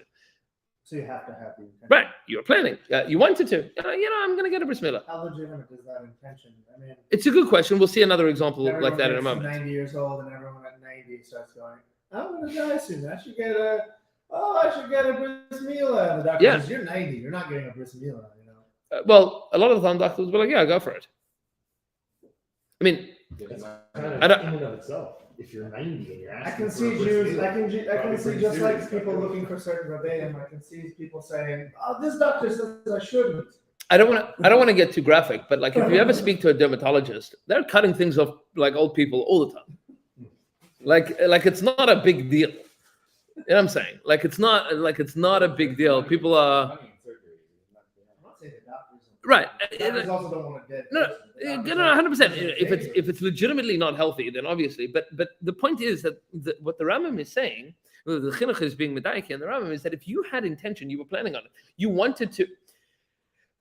S2: So you have to have the intention.
S1: Right. You were planning. You wanted to. I'm going to get a bris milah.
S2: How legitimate is that intention? I mean,
S1: It's a good question. We'll see another example like
S2: everyone
S1: that in a
S2: gets
S1: moment.
S2: 90 years old, and everyone at 90 starts going, "I'm going to die soon. I should get a bris milah." And the doctor
S1: Yeah.
S2: says, "You're 90. You're not getting a bris milah." You know.
S1: Well, a lot of the time doctors will be like, "Yeah, go for it." I mean,
S5: That's
S1: I
S5: kind
S1: don't-
S5: of in and of itself. If you're 90 and you're
S2: I
S5: asking
S2: can see
S5: for a
S2: Jews.
S5: bris
S2: I can
S5: Probably
S2: see
S5: pretty
S2: just like
S5: serious
S2: people
S5: stuff.
S2: looking for certain rabbeim. I can see people saying, "Oh, this doctor says I shouldn't."
S1: I don't want to get too graphic, but like if you ever speak to a dermatologist, they're cutting things off like old people all the time. Like it's not a big deal. You know what I'm saying? Like it's not a big deal. People are
S3: Money in surgery.
S2: I'm not saying the doctors.
S1: right.
S2: Doctors also don't want a dead
S1: No,
S2: person. The
S1: no,
S2: doctors
S1: 100%.
S2: want-
S1: If it's legitimately not healthy, then obviously. But the point is that what the Rambam is saying, the Chinuch is being medayik, and the Rambam is that if you had intention, you were planning on it, you wanted to.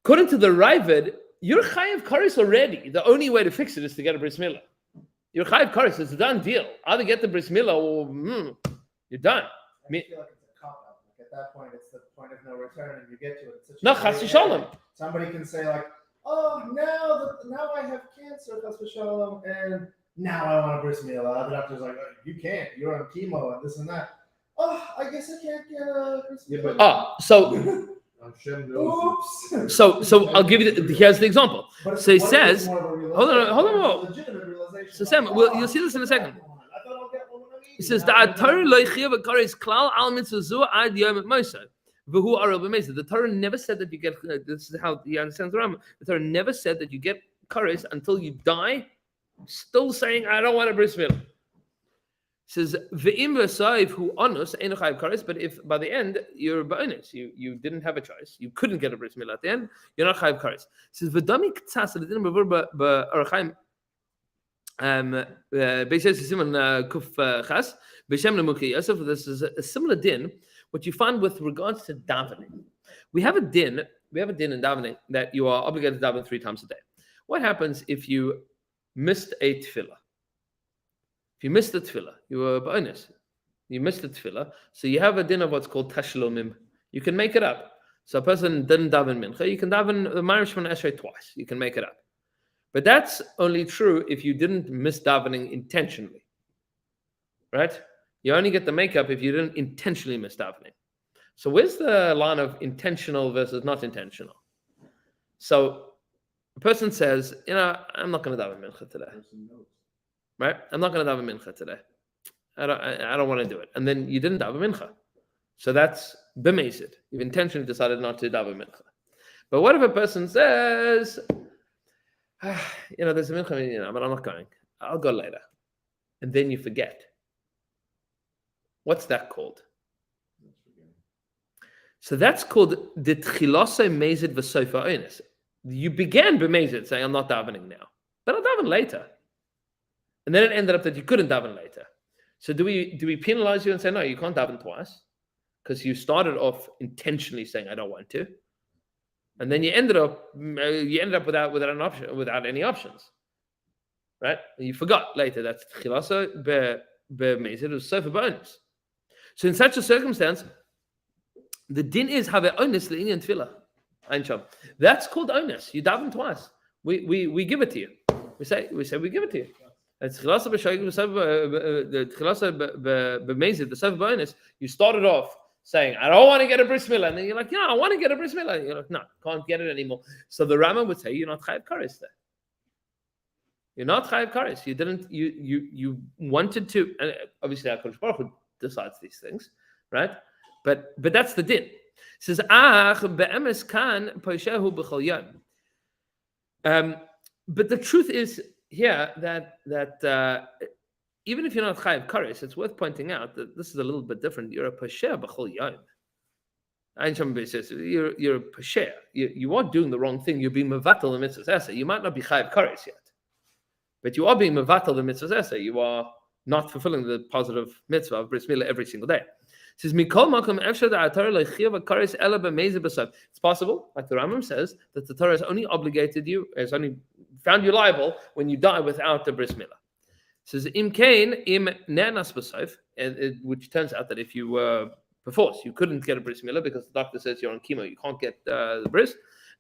S1: According to the Ravid, you're chayav kares already. The only way to fix it is to get a bris milah. You're chayav kares. It's a done deal. Either get the bris milah or you're done.
S2: I feel like it's a cop out. Like at that point, it's the point of no return, and you get to it. It's such a
S1: No,
S2: great
S1: chas v'shalom.
S2: day. Somebody can say like, "Oh, now I have cancer, chas v'shalom, and now I want a bris milah." The doctor's like, "Oh, you can't. You're on chemo and this and that." "Oh, I guess I can't get a bris
S5: Yeah,
S2: milah."
S5: but-
S1: So
S5: Hashem knows.
S2: Oops.
S1: so I'll give you here's the example.
S2: But
S1: So he
S2: what if
S1: says-
S2: it's more of a
S1: hold on,
S2: realization?
S1: hold on,
S2: It's a
S1: hold on.
S2: legitimate realization,
S1: So
S2: like,
S1: Sam,
S2: "Oh,
S1: you'll see this in a second."
S2: I thought I'll get one when I'm 80.
S1: It says
S2: Now
S1: the
S2: I'm
S1: Torah
S2: gonna-
S1: lo chayav kares klal al mitzvah zu ad yom mosai v'hu arel b'mezid. The Torah never said that you get. This is how he understands the Rambam. The Torah never said that you get kares until you die. Still saying, "I don't want a bris milah." Says ve'im v'sayv hu onus ein chayav kares. But if by the end you're bonus, you didn't have a choice, you couldn't get a bris milah at the end, you're not chayav kares. Says v'dami k'tzas l'dinim b'vur b'arachaim. This is a similar din. What you find with regards to davening, we have a din in davening that you are obligated to daven 3 times a day. What happens if you missed a tefillah. If you missed the tefillah, you were bonus. You missed the tefillah, so you have a din of what's called tashlumim. You can make it up. So a person didn't daven mincha, you can daven the Ma'ariv Shemona Esrei twice. You can make it up. But that's only true if you didn't miss davening intentionally. Right? You only get the makeup if you didn't intentionally miss davening. So where's the line of intentional versus not intentional? So a person says, I'm not going to daven mincha today. Right? I'm not going to daven mincha today. I don't want to do it. And then you didn't daven mincha. So that's b'mezid. You've intentionally decided not to daven mincha. But what if a person says, there's a mincha, but I'm not going. I'll go later. And then you forget. What's that called? So that's called the tchilase mezid v'sofa oines. You began b'mezid saying, I'm not davening now, but I'll daven later. And then it ended up that you couldn't daven later. So do we penalize you and say, no, you can't daven twice? Because you started off intentionally saying, I don't want to. And then you ended up without an option, without any options. Right? And you forgot later. That's tchilase b'mezid v'sofa oines. So in such a circumstance, the din is have a onus le'inyan tefillah. That's called onus. You daven twice. We give it to you. We say we give it to you. It's tchilasa b'mezid v'sofa b'onus. You started off saying, I don't want to get a Bris Milah, and then you're like, I want to get a Bris Milah. And you're like, no, can't get it anymore. So the Rama would say, you're not chayav kares there. You're not chayav kares. You didn't. You wanted to. And obviously, HaKadosh Baruch Hu decides these things, right? But that's the din. It says, be'emes kan poshehu b'chol yom. But the truth is here that even if you're not chayav kares, it's worth pointing out that this is a little bit different. You're a posher b'chol yom. Ein Sham says you're a posher. You are doing the wrong thing. You're being mevatel the mitzvahs esa. You might not be chayav kares yet, but you are being mevatel the mitzvahs esa. You are not fulfilling the positive mitzvah of Bris Milah every single day. It says, it's possible, like the Rambam says, that the Torah has only obligated you, has only found you liable when you die without the Bris Milah. It says, which turns out that if you were perforce, you couldn't get a Bris Milah because the doctor says you're on chemo, you can't get the Bris.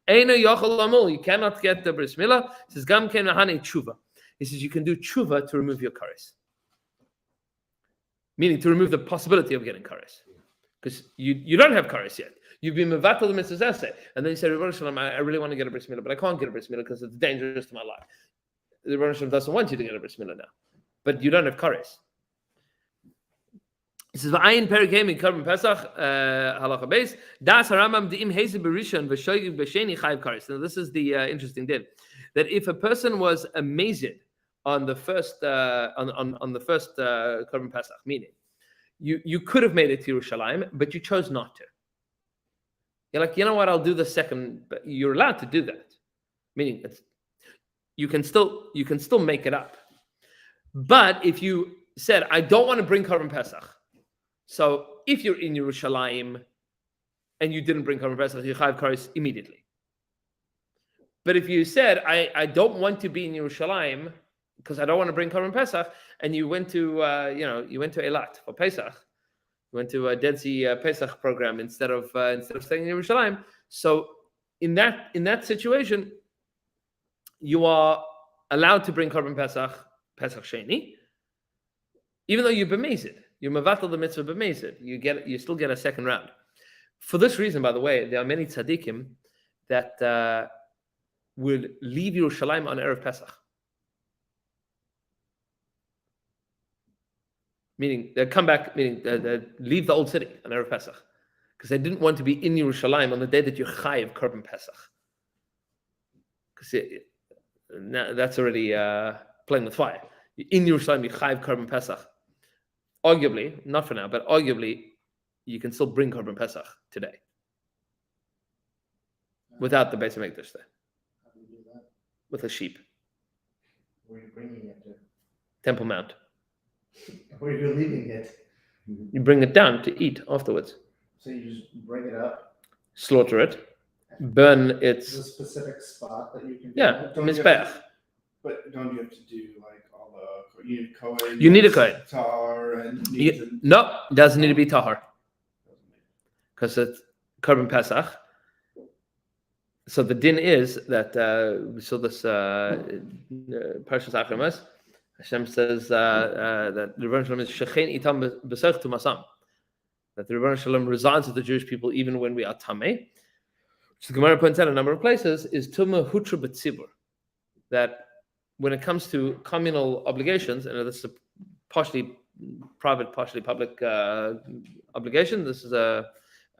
S1: You cannot get the Bris Milah. It says, tshuva. He says, you can do tshuva to remove your kares. Meaning to remove the possibility of getting kares. Because you don't have kares yet. You've been mevatel the mitzvahs essay. And then you say, Rebbeinu Shalom, I really want to get a Bris Milah, but I can't get a Bris Milah because it's dangerous to my life. The Rebbeinu Shalom doesn't want you to get a Bris Milah now. But you don't have kares. It says, "V'ayin perikem in Korban Pesach halacha beis das haramam deim heze berishon v'shoyig b'sheni chayiv kares." Now this is the interesting din that if a person was amazed on the first on the first Korban Pesach, meaning you could have made it to Yerushalayim, but you chose not to. You're like, you know what? I'll do the second. But you're allowed to do that. Meaning, you can still make it up. But if you said, I don't want to bring Korban Pesach, so if you're in Yerushalayim and you didn't bring Korban Pesach, you chayav kares immediately. But if you said, I don't want to be in Yerushalayim because I don't want to bring Korban Pesach, and you went to Eilat for Pesach, you went to a Dead Sea Pesach program instead of staying in Yerushalayim. So in that situation, you are allowed to bring Korban Pesach Sheni, even though you're b'mezid. You're mevatel the mitzvah b'mezid. You still get a second round. For this reason, by the way, there are many tzaddikim that will leave Yerushalayim on Erev Pesach. Meaning they come back, meaning they leave the old city on Erev Pesach because they didn't want to be in Yerushalayim on the day that you're chayiv Korban Pesach. Because that's already playing with fire. In Yerushalayim, you chayiv Korban Pesach. Arguably, not for now, but arguably, you can still bring Korban Pesach today without the Beis Hamikdash there.
S2: How do you do that?
S1: With a sheep.
S2: Where are you bringing it to?
S1: Temple Mount.
S2: Where are you leaving it?
S1: You bring it down to eat afterwards.
S2: So you just bring it up.
S1: Slaughter it. Burn
S2: It's
S1: its...
S2: a specific spot that you can do
S1: Yeah,
S2: that. Don't you have
S1: Mizbeach.
S4: But don't you have to do like all the you need Kohen?
S1: You need a Kohen.
S4: Tar and
S1: No, it doesn't need to be tahar because it's Korban Pesach. So the din is that we saw this Parshas Achamas. Hashem says that the Rebbeinu Shalom is shechein itam b'sech to masam. That the Rebbeinu Shalom resides with the Jewish people even when we are tamei. Which the Gemara points out in a number of places is tumah hutra b'tzibur. That when it comes to communal obligations, and this is a partially private, partially public obligation. This is a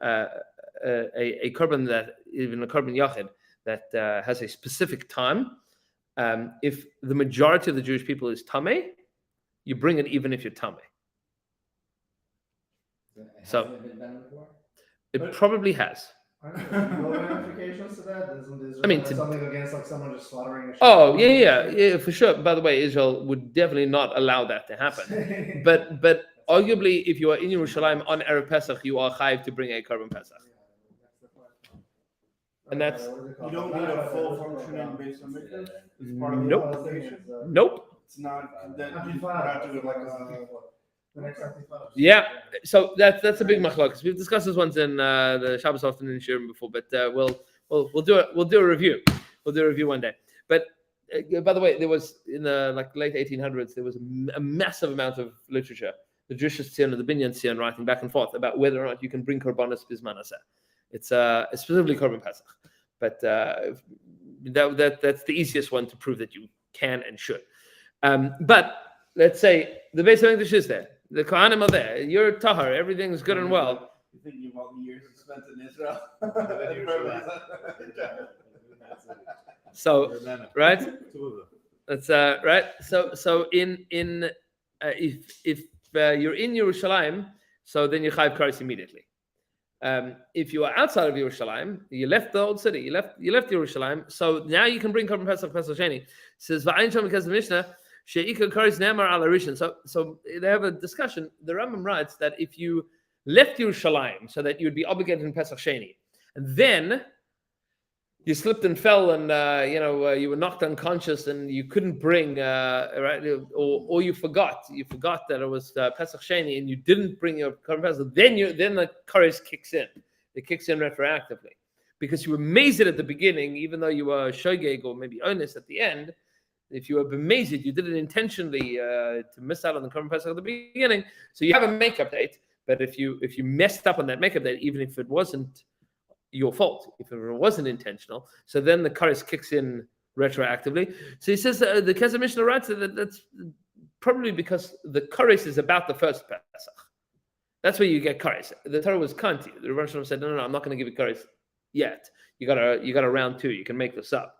S1: korban that even a korban yachid that has a specific time. If the majority of the Jewish people is tamei, you bring it even if you're tamei. So
S3: Hasn't it been done before?
S1: it probably has.
S2: No ramifications to that? Is there
S1: I mean,
S2: like
S1: to-
S2: something against like someone just slaughtering a sheep?
S1: Oh yeah, for sure. By the way, Israel would definitely not allow that to happen. But arguably, if you are in Yerushalayim on Erev Pesach, you are chayiv to bring a korban Pesach. And that's-
S4: You don't need a full functioning base of mikvah. It's part of the
S1: Nope.
S4: obligation.
S1: Nope.
S4: It's not that you not do it like a.
S2: The next 95.
S1: Yeah. So that's a big machlokes. We've discussed this once in the Shabbos afternoon Shurim before, but we'll do a review. We'll do a review one day. But by the way, there was in the late 1800s there was a massive amount of literature, the Jewish Tzion and the Binyan Tzion writing back and forth about whether or not you can bring korbanos bisman aseh. It's specifically korban Pesach, but that's the easiest one to prove that you can and should. But let's say the base of English is there. The Kohanim are there. You're tahar. Everything's good and well.
S4: You thinking about the years you spent in Israel.
S1: So right,
S5: Two of them.
S1: that's right. So in if you're in Yerushalayim, so then you chayiv kares immediately. If you are outside of Yerushalayim, you left the old city. You left Yerushalayim. So now you can bring korban Pesach Sheni. It says va'ayin sham because the Mishnah. So they have a discussion. The Rambam writes that if you left Yerushalayim so that you would be obligated in Pesach Sheni, and then you slipped and fell and you were knocked unconscious and you couldn't bring right, or you forgot that it was Pesach Sheni and you didn't bring your Korban Pesach, then the kares kicks in. It kicks in retroactively because you were mazed at the beginning, even though you were shogeg or maybe honest at the end. If you were bemazed, you did it intentionally to miss out on the Korban Pesach at the beginning. So you have a makeup date, but if you messed up on that makeup date, even if it wasn't your fault, if it wasn't intentional, so then the kares kicks in retroactively. So he says the Kesef Mishnah writes that that's probably because the kares is about the first Pesach. That's where you get kares. The Torah was kind to you. The Rebbeinu Shalom said, no, I'm not going to give you kares yet. You got a round two. You can make this up.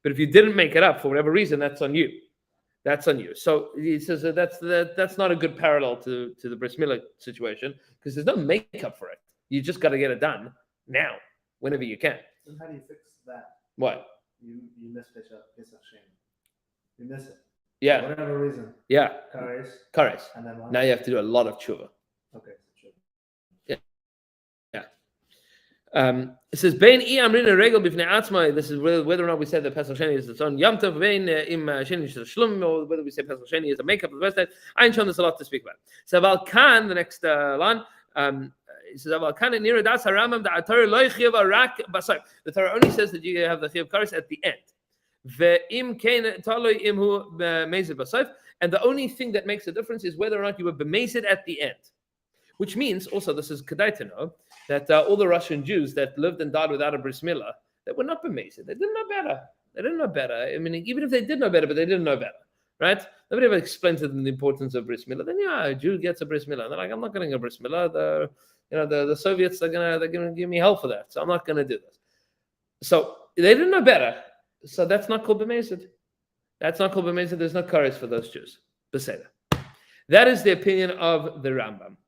S1: But if you didn't make it up for whatever reason, that's on you. That's on you. So he says that's not a good parallel to the Bris Milah situation because there's no makeup for it. You just got to get it done now, whenever you can.
S2: And how do you fix that?
S1: What?
S2: You miss Pesach Sheni. You miss it.
S1: Yeah.
S2: For whatever reason.
S1: Yeah.
S2: Kares.
S1: Kares.
S2: And then what?
S1: Now you have to do a lot of tshuva.
S2: Okay. Sure.
S1: It says Bein I amrin regel b'fnei atzmai. This is whether or not we say that Pesach Sheni is its own Yom Tov. Bein im Sheni shlum, or whether we say Pesach Sheni is a makeup of the best day. I ain't shown this a lot to speak about. So Aval Kan, the next line. It says Aval Kan nira das haramam da Torah lo yichiv rak basar. The Torah only says that you have the chiv kares at the end. Ve'im kein taloi imhu b'mezid basar. And the only thing that makes a difference is whether or not you were b'mezid at the end. Which means, also, this is kedai to know, that all the Russian Jews that lived and died without a Bris Milah, that were not b'mezid. They didn't know better. They didn't know better. I mean, even if they did know better, but they didn't know better, right? Nobody ever explained to them the importance of Bris Milah. Then, a Jew gets a Bris Milah. And they're like, I'm not getting a Bris Milah. The Soviets are gonna give me hell for that. So I'm not gonna do this. So they didn't know better. So that's not called b'mezid. That's not called b'mezid. There's no kares for those Jews. Beseder. That is the opinion of the Rambam.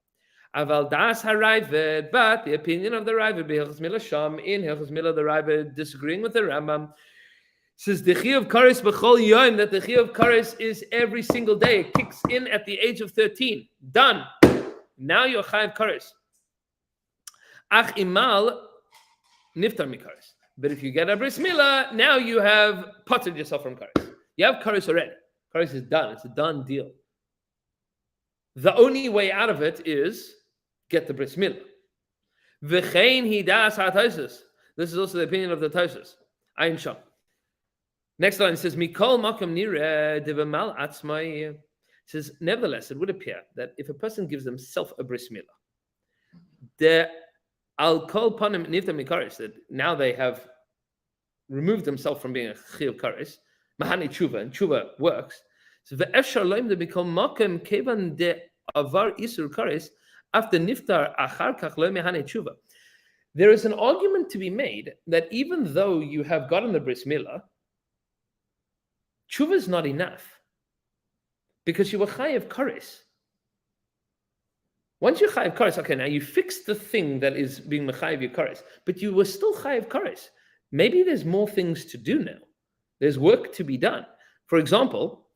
S1: Aval das harayved, but the opinion of the Rayved b'Hilchos Milah Sham, in Hilchos Milah, the Rayved disagreeing with the Rambam, says the Chiyuv Kares b'chol yom, that the Chiyuv Kares is every single day. It kicks in at the age of 13. Done. Now you're Chayiv Kares. Ach imal niftar mikares. But if you get a Bris Milah, now you have potted yourself from kares. You have kares already. Kares is done. It's a done deal. The only way out of it is get the Bris Milah. V'chein hidas ha'taisus. This is also the opinion of the Taisus. Ayin Sham. Next line says, Mikol makam nireh devamal atzmai. Says, nevertheless, it would appear that if a person gives himself a Bris Milah, the al kol panim nivta mikaris, that now they have removed themselves from being a chiyuv karis, mahani tshuva, and tshuva works. So ve'efshar loim de mikol makam kevan de avar isur karis after niftar achar kach lo mahani tshuva. There is an argument to be made that even though you have gotten the Bris Milah, tshuva is not enough because you were chayav karis. Once you chayav karis, okay, now you fixed the thing that is being mechayav your karis, but you were still chayav karis. Maybe there's more things to do now. There's work to be done. For example,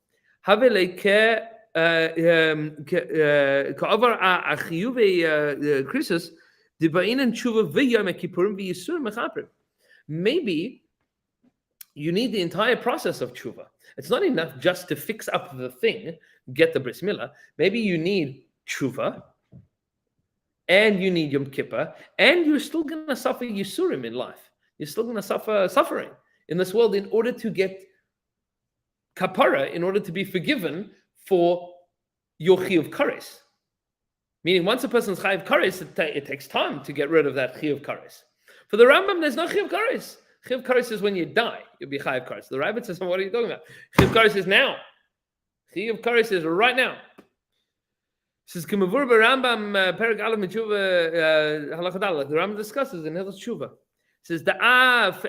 S1: krisis maybe you need the entire process of tshuva. It's not enough just to fix up the thing, get the Bris Milah. Maybe you need tshuva, and you need Yom Kippur, and you're still going to suffer yisurim in life. You're still going to suffer suffering in this world in order to get kapara, in order to be forgiven for your chiyuv kares. Meaning, once a person's chiyuv kares, it takes time to get rid of that chiyuv kares. For the Rambam, there's no chiyuv kares. Chiyuv kares is when you die, you'll be chiyuv kares. The Rabbit says, what are you talking about? Chiyuv kares is now. Chiyuv kares is right now. Says Kimavur Rambam Perek Aleph Mitshuva Halacha Daled. The Rambam discusses in Hilchos Tshuva. Says the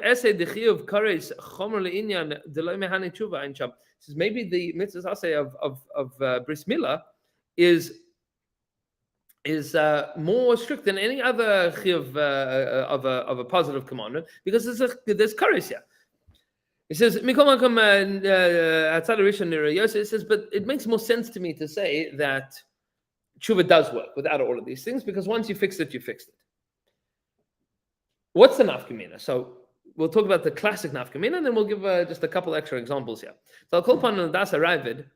S1: essay the chiyuv kares chomer leinyan delay mehane tshuva ein sham. Says maybe the mitzvah essay of Bris Milah is more strict than any other chiyuv of a positive commandment because there's kares here. It says Mikol Makom Hatzad Rishon Nira Yosef. It says, but it makes more sense to me to say that tshuva does work without all of these things because once you fix it, you fixed it. What's the nafkamina? So we'll talk about the classic nafkamina, and then we'll give just a couple extra examples here. So I'll call upon das aravid.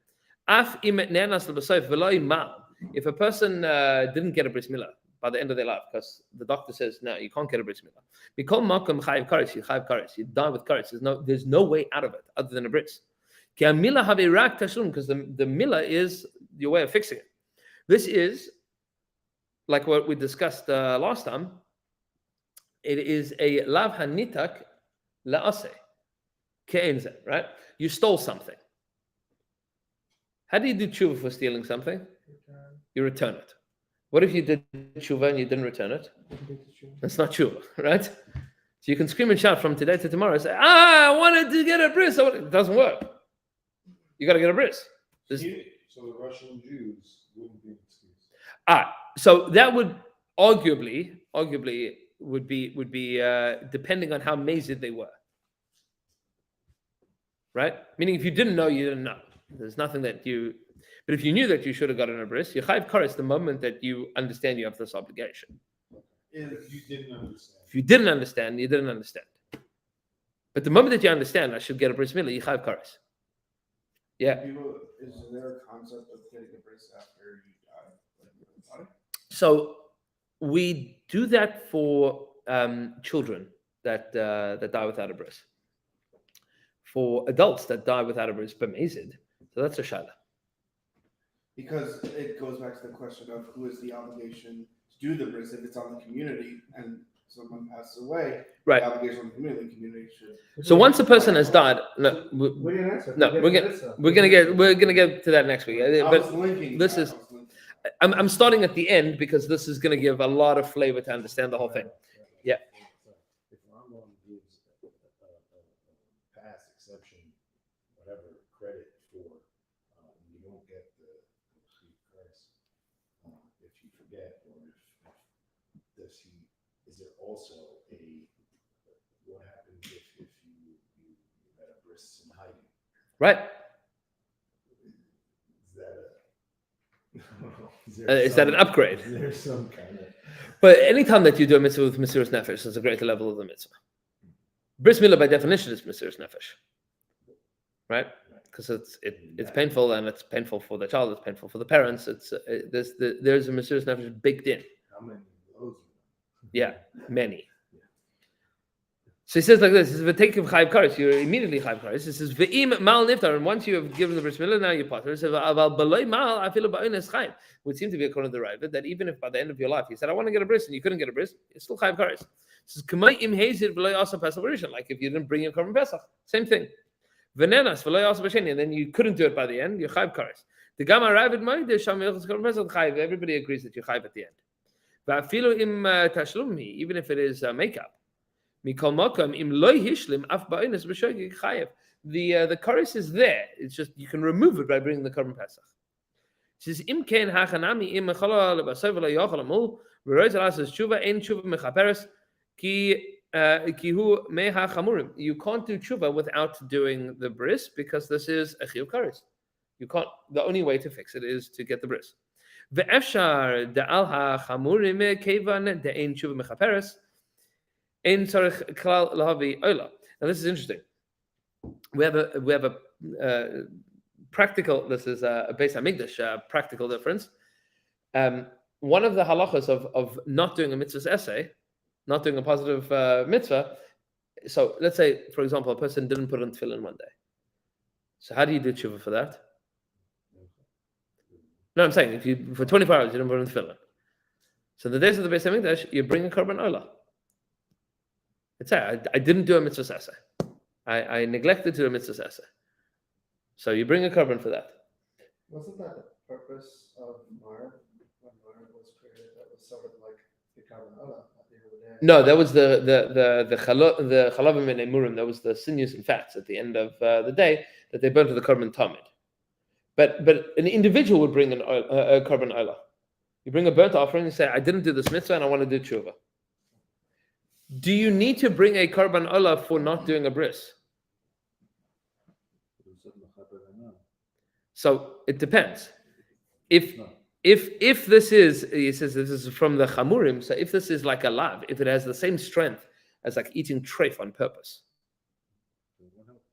S1: Af imet nenas lebasayf v'lo mal. If a person didn't get a Bris Milah by the end of their life, because the doctor says no, you can't get a Bris Milah. Mikol makom chayiv kares, you chayiv kares. You die with kares. There's no way out of it other than a bris. Ki milah have rak tashum, because the milah is your way of fixing it. This is like what we discussed last time. It is a lav hanitak laase ke'enze, right? You stole something. How do you do tshuva for stealing something? You return it. What if you did tshuva and you didn't return it? That's not tshuva, right? So you can scream and shout from today to tomorrow and say, I wanted to get a bris. It doesn't work. You got to get a bris.
S5: So the Russian Jews wouldn't be an excuse.
S1: So that would arguably would be depending on how mazed they were, right? Meaning, if you didn't know, you didn't know. There's nothing that you. But if you knew that you should have gotten a bris, you chayiv kares the moment that you understand you have this obligation.
S5: If you didn't understand.
S1: If you didn't understand, you didn't understand. But the moment that you understand, I should get a Bris Milah, you chayiv kares. Yeah.
S4: Is there a concept of getting a bris after you die?
S1: So we do that for children that die without a bris. For adults that die without a bris b'mezid, so that's a shala.
S4: Because it goes back to the question of who is the obligation to do the bris. If it's on the community and someone passes away,
S1: Right.
S4: the obligation on the community should.
S1: So once a person has died, we're gonna get to that next week. But I'm starting at the end because this is gonna give a lot of flavor to understand the whole thing. Yeah.
S5: If Rambam gives a past exception, whatever credit for, you don't get the price if you forget, or if is there also what happens if you had a bris in hiding?
S1: Right. Is that an upgrade?
S5: There's some kind of.
S1: But anytime that you do a mitzvah with Mesiras Nefesh, it's a greater level of the mitzvah. Bris Milah, by definition, is Mesiras Nefesh, right? because it's painful, and it's painful for the child. It's painful for the parents. It's there's a Mesiras Nefesh baked in.
S5: How many of those?
S1: Yeah, many. So he says like this: "If take of Chayiv Kares, you're immediately Chayiv Kares." He says, "Ve'im mal niftar," and once you have given the Bris Milah, now you're potter. He says, "Aval b'loy mal, I feel about Ines Chayiv." Would seem to be according to the Ravid that even if by the end of your life you said, "I want to get a bris," and you couldn't get a bris, it's still Chayiv Kares. It says, "K'may im hazir v'loy asa Pesach v'rishon," like if you didn't bring your korban Pesach, same thing. Venenas v'loy asa b'sheni, and then you couldn't do it by the end, you're Chayiv Kares. The Gamma Ravid Moed Sham Yilchos korban Pesach Chayiv. Everybody agrees that you're Chayiv at the end. Va'afilu im tashlumi, even if it is makeup. The kares is there. It's just you can remove it by bringing the korban pesach. It says im ken hachanami im mechala lebasav lo yochel amul v'roiz alas tshuva ein tshuva mechaperes ki hu meha chamurim. You can't do tshuva without doing the bris because this is a chiyuv kares. You can't. The only way to fix it is to get the bris. Ve'efshar de'al hachamurim kevan de'ein tshuva mechaperes. Now this is interesting. We have a practical. This is a Beis Hamikdash practical difference. One of the halachas of not doing a mitzvah's essay, not doing a positive mitzvah. So let's say, for example, a person didn't put on tefillin one day. So how do you do tshuva for that? No, I'm saying if you for 24 hours you didn't put on tefillin. So the days of the Beis Hamikdash, you bring a korban olah. It's I didn't do a mitzvah essay. I neglected to do a mitzvah essay. So you bring a korban for that.
S2: Wasn't that the purpose of Marv when Marv was created? That was sort of like the korban olah at the end of the day.
S1: No, that was the chalavim and emurim. That was the sinews and fats at the end of the day that they burned to the korban tamid. But an individual would bring a korban olah. You bring a burnt offering and say, I didn't do this mitzvah and I want to do tshuva. Do you need to bring a korban olah for not doing a bris? So it depends. If this is, he says this is from the chamurim. So if this is like a lav, if it has the same strength as like eating treif on purpose,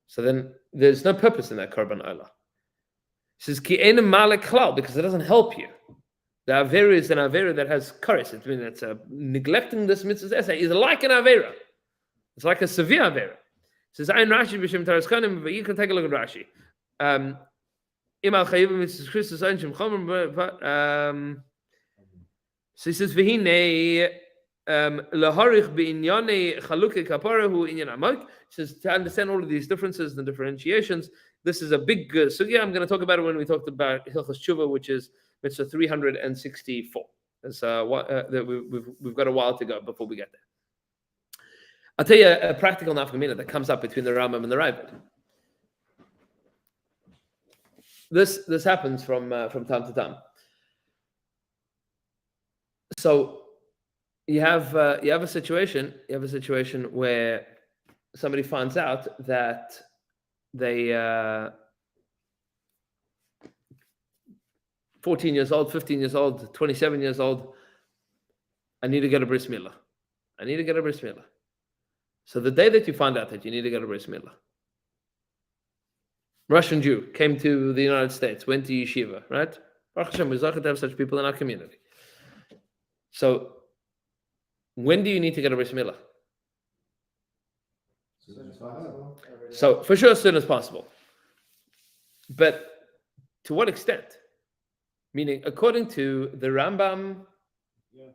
S1: so then there's no purpose in that korban olah. He says ki ein malek klal because it doesn't help you. The avera is an avera that has kares. It means it's neglecting this mitzvah essay is like an avera. It's like a severe avera. It says Ayin Rashi b'shem Taras Kohanim, but you can take a look at Rashi. Imal chayivim mitzvah Christus Ayin Shem Chomer. So he says v'hinei laharich b'inyane chalukei kapara hu inyan amok. He says to understand all of these differences and differentiations. This is a big sugya. I'm going to talk about it when we talked about Hilchos Tshuva, which is Mitzvah 364. We've got a while to go before we get there. I'll tell you a practical nafkamina that comes up between the Rambam and the Ravid. This happens from time to time. So you have a situation where somebody finds out that they 14 years old, 15 years old, 27 years old, I need to get a Bris Milah. So the day that you find out that you need to get a Bris Milah, Russian Jew, came to the United States, went to yeshiva, right? Baruch Hashem, we're lucky to have such people in our community. So when do you need to get a Bris Milah? So for sure, as soon as possible. But to what extent? Meaning, according to the Rambam,
S5: the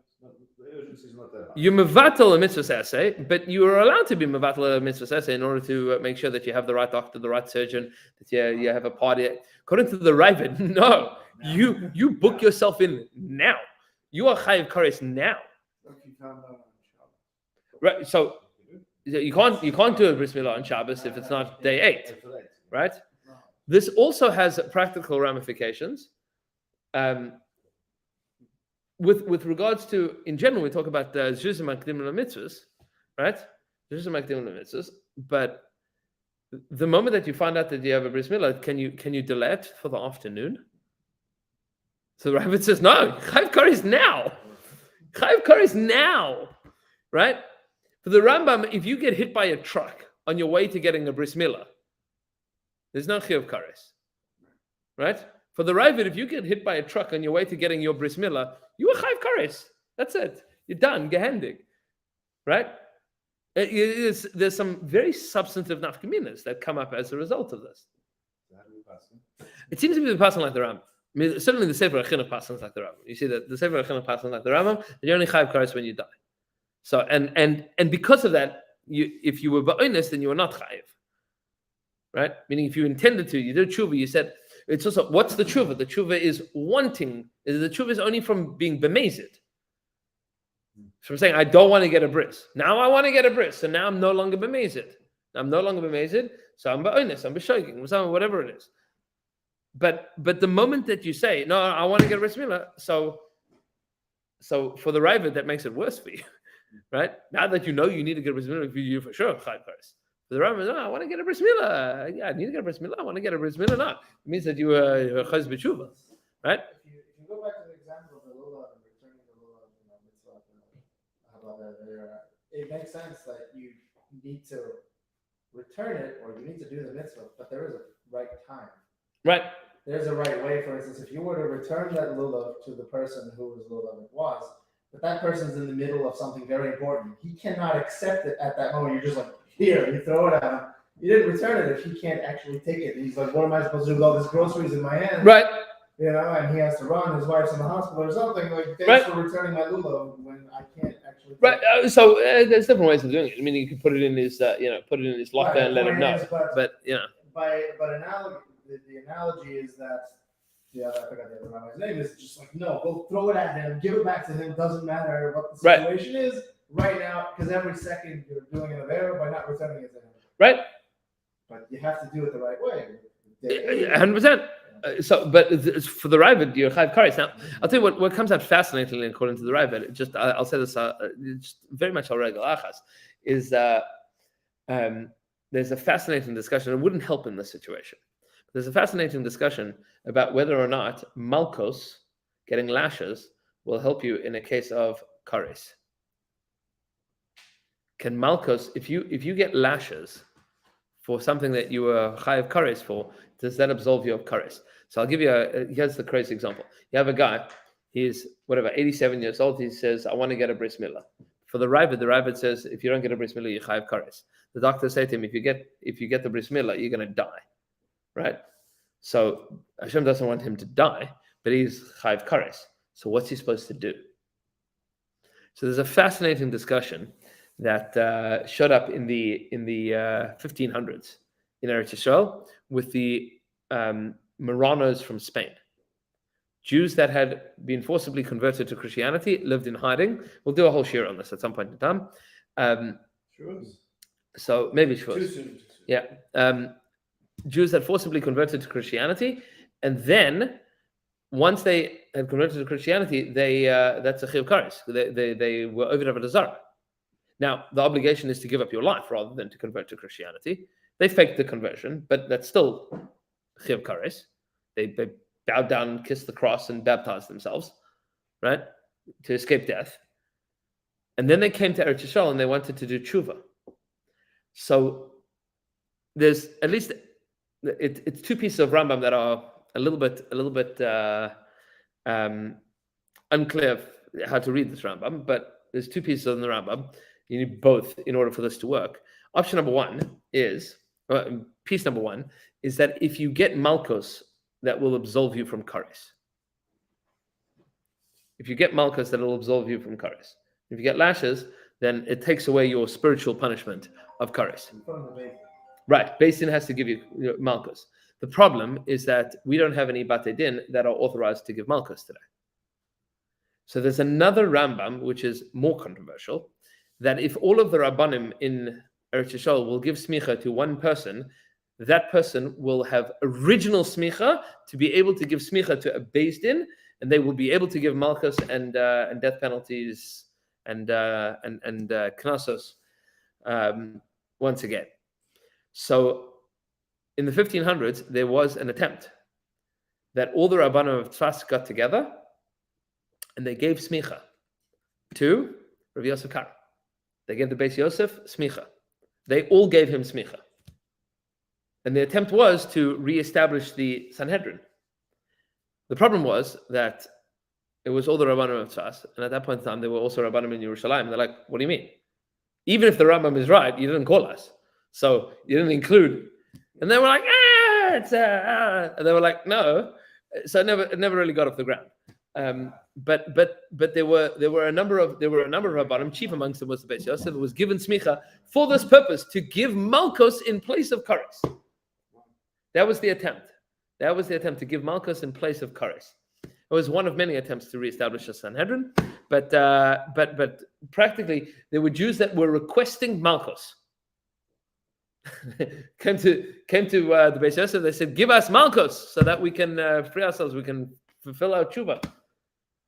S5: urgency is not that high.
S1: you mevatel a mitzvah essay, but you are allowed to be mevatel a mitzvah essay in order to make sure that you have the right doctor, the right surgeon, that you have a party. According to the Ravid, no, you book yourself in now. You are chayiv kares now. Right. So you can't do a bris milah on Shabbos if it's not day 8, right? This also has practical ramifications. With regards to, in general, we talk about zuzim makdim mitzvahs, right? Zuzim makdim mitzvahs. But the moment that you find out that you have a bris milah, can you delay it for the afternoon? So the Ravid says, no, chayiv kares now. Chayiv kares now, right? For the Rambam, if you get hit by a truck on your way to getting a bris milah, There's no chiyuv kares, right? For the Ravid, if you get hit by a truck on your way to getting your Bris Milah, you are chayiv kares. That's it. You're done. Gehendig, right? There's some very substantive nafkaminas that come up as a result of this. It seems to be the passing like the Rambam. I mean, certainly the Sefer HaChinuch passes like the Rambam. You see that the Sefer HaChinuch passes like the Rambam, and you only chayiv kares when you die. So and because of that, if you were ba'onis, then you were not chayiv, right? Meaning, if you intended to, you did tshuva. You said it's also what's the tshuva? The tshuva is wanting. The tshuva is only from being bemazed. From saying I don't want to get a bris. Now I want to get a bris, so now I'm no longer bemazed. I'm no longer bemazed, so I'm ba'onis. I'm b'shoiging, whatever it is. But the moment that you say no, I want to get a Bris Milah, so for the Ravid that makes it worse for you, right? Now that you know you need to get a Bris Milah, you for sure chayiv kares. For the Ravid, no, I want to get a Bris Milah. Yeah, I need to get a Bris Milah. I want to get a Bris Milah. No, it means that you are chayz b'tshuva, right?
S2: If you go back to the example of the lulav and returning the lulav, mitzvah, how about that there? It makes sense that you need to return it or you need to do the mitzvah, but there is a right time.
S1: Right.
S2: There's a right way. For instance, if you were to return that lulav to the person whose lulav it was, but that person's in the middle of something very important, he cannot accept it at that moment. You're just like, here, you throw it at him. You didn't return it if he can't actually take it. And he's like, what am I supposed to do with all these groceries in my hand?
S1: Right.
S2: You know, and he has to run. His wife's in the hospital or something. Like, thanks
S1: Right.
S2: for returning my lulav when I can't actually.
S1: Right. So there's different ways of doing it. I mean, you could put it in his, put it in his locker
S2: Right,
S1: and let him
S2: point
S1: know.
S2: is, but-
S1: But
S2: But analogy, the analogy is that I forgot the other rabbi's name is just like, no, go throw it at him, give it back to him. Doesn't matter what the
S1: Right.
S2: situation is right now, because every second you're doing an error by not returning it to him.
S1: right.
S2: But you have to do it the right way.
S1: 100%. But for the Ravid, you're chayiv kares. Now, I'll tell you what comes out fascinatingly according to the Ravid. I'll say this just very much al regel achas is there's a fascinating discussion. It wouldn't help in this situation. There's a fascinating discussion about whether or not malkos, getting lashes, will help you in a case of kares. Can malkos, if you get lashes for something that you were chayiv kares for, does that absolve you of kares? So I'll give you here's the crazy example. You have a guy, he's 87 years old. He says, I want to get a Bris Milah. For the Ravid says, if you don't get a Bris Milah, you chayiv kares. The doctor said to him, if you get the Bris Milah, you're going to die, right? So Hashem doesn't want him to die, but he's chayiv kares. So what's he supposed to do? So there's a fascinating discussion that showed up in the 1500s in Eretz Yisrael with the Marranos from Spain. Jews that had been forcibly converted to Christianity, lived in hiding. We'll do a whole shir on this at some point in time. So maybe Shavuos. Yeah. Jews that forcibly converted to Christianity, and then once they had converted to Christianity, they that's a chiyuv kares. They were over a zara. Now the obligation is to give up your life rather than to convert to Christianity. They faked the conversion, but that's still chiyuv kares. They bowed down and kissed the cross and baptized themselves, right, to escape death. And then they came to Eretz Yisrael and they wanted to do tshuva. So there's at least it's two pieces of Rambam that are a little bit unclear how to read this Rambam, but there's two pieces in the Rambam. You need both in order for this to work. Option number one is, piece number one is that if you get malkos, that will absolve you from kares. If you get malkos, that will absolve you from kares. If you get lashes, then it takes away your spiritual punishment of kares. Right, Beis Din has to give you malkos. The problem is that we don't have any batei din that are authorized to give malkos today. So there's another Rambam, which is more controversial, that if all of the Rabbanim in Eretz Yisrael will give smicha to one person, that person will have original smicha to be able to give smicha to a Beis Din, and they will be able to give malchus and death penalties and knasos once again. So in the 1500s, there was an attempt that all the Rabbanim of Tzfas got together and they gave smicha to Rav Yosef Karo. They gave the Beis Yosef smicha. They all gave him smicha. And the attempt was to reestablish the Sanhedrin. The problem was that it was all the Rabbanim of Tzfas, and at that point in time, there were also Rabbanim in Yerushalayim. They're like, what do you mean? Even if the Rambam is right, you didn't call us. So you didn't include. And they were like, and they were like, no. So it never really got off the ground. But there were a number of Rabbanim, chief amongst them was the Beis Yosef, who was given smicha for this purpose, to give Malkos in place of Kares. That was the attempt. That was the attempt to give Malkos in place of Kares. It was one of many attempts to reestablish a Sanhedrin, but practically there were Jews that were requesting Malkos. came to the Beis Yosef. They said, "Give us Malkos so that we can free ourselves. We can fulfill our tshuva,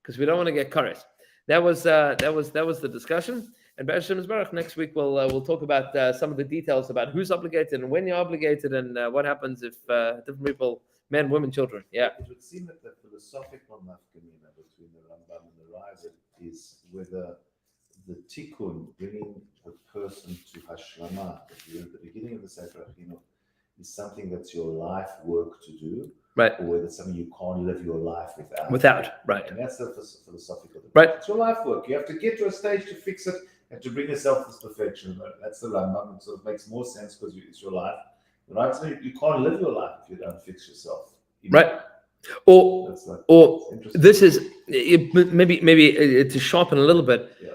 S1: because we don't want to get Kares." That was the discussion. And Be'ez Hashem Yisbarach, next week we'll talk about some of the details about who's obligated and when you're obligated, and what happens if different people, men, women, children. Yeah.
S5: It would seem that the philosophical nafkamina between the Rambam and the Ravid is whether the tikkun, bringing the person to Hashlama, at the beginning of the Sefer HaChinuch, is something that's your life work to do,
S1: Right.
S5: or whether it's something you can't live your life without.
S1: Without, right.
S5: And that's the philosophical debate.
S1: Right.
S5: It's your life work. You have to get to a stage to fix it and to bring yourself to perfection. That's the Rambam. So it makes more sense because it's your life. Right? So you can't live your life if you don't fix yourself.
S1: Right. Or
S5: That's like,
S1: or
S5: it's interesting.
S1: this is maybe to sharpen a little bit.
S5: Yeah.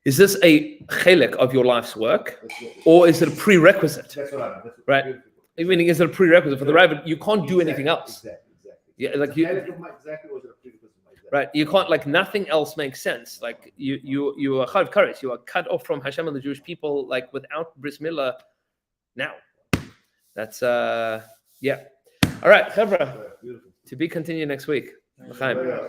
S1: Is this a chelik of your life's work,
S5: That's what-
S1: or is it a prerequisite?
S5: That's what I mean.
S1: Right. Meaning, is it a prerequisite for the rabbi? You can't do anything else.
S5: Exactly.
S1: Yeah, like you,
S5: Exactly was it a prerequisite? Exactly.
S1: right? You can't, like, nothing else makes sense. Like you are chayav kares. You are cut off from Hashem and the Jewish people, like, without Bris Milah. Now, that's yeah. All right, Chevra,
S5: Beautiful.
S1: to be continued next week. L'chaim.
S5: Yeah.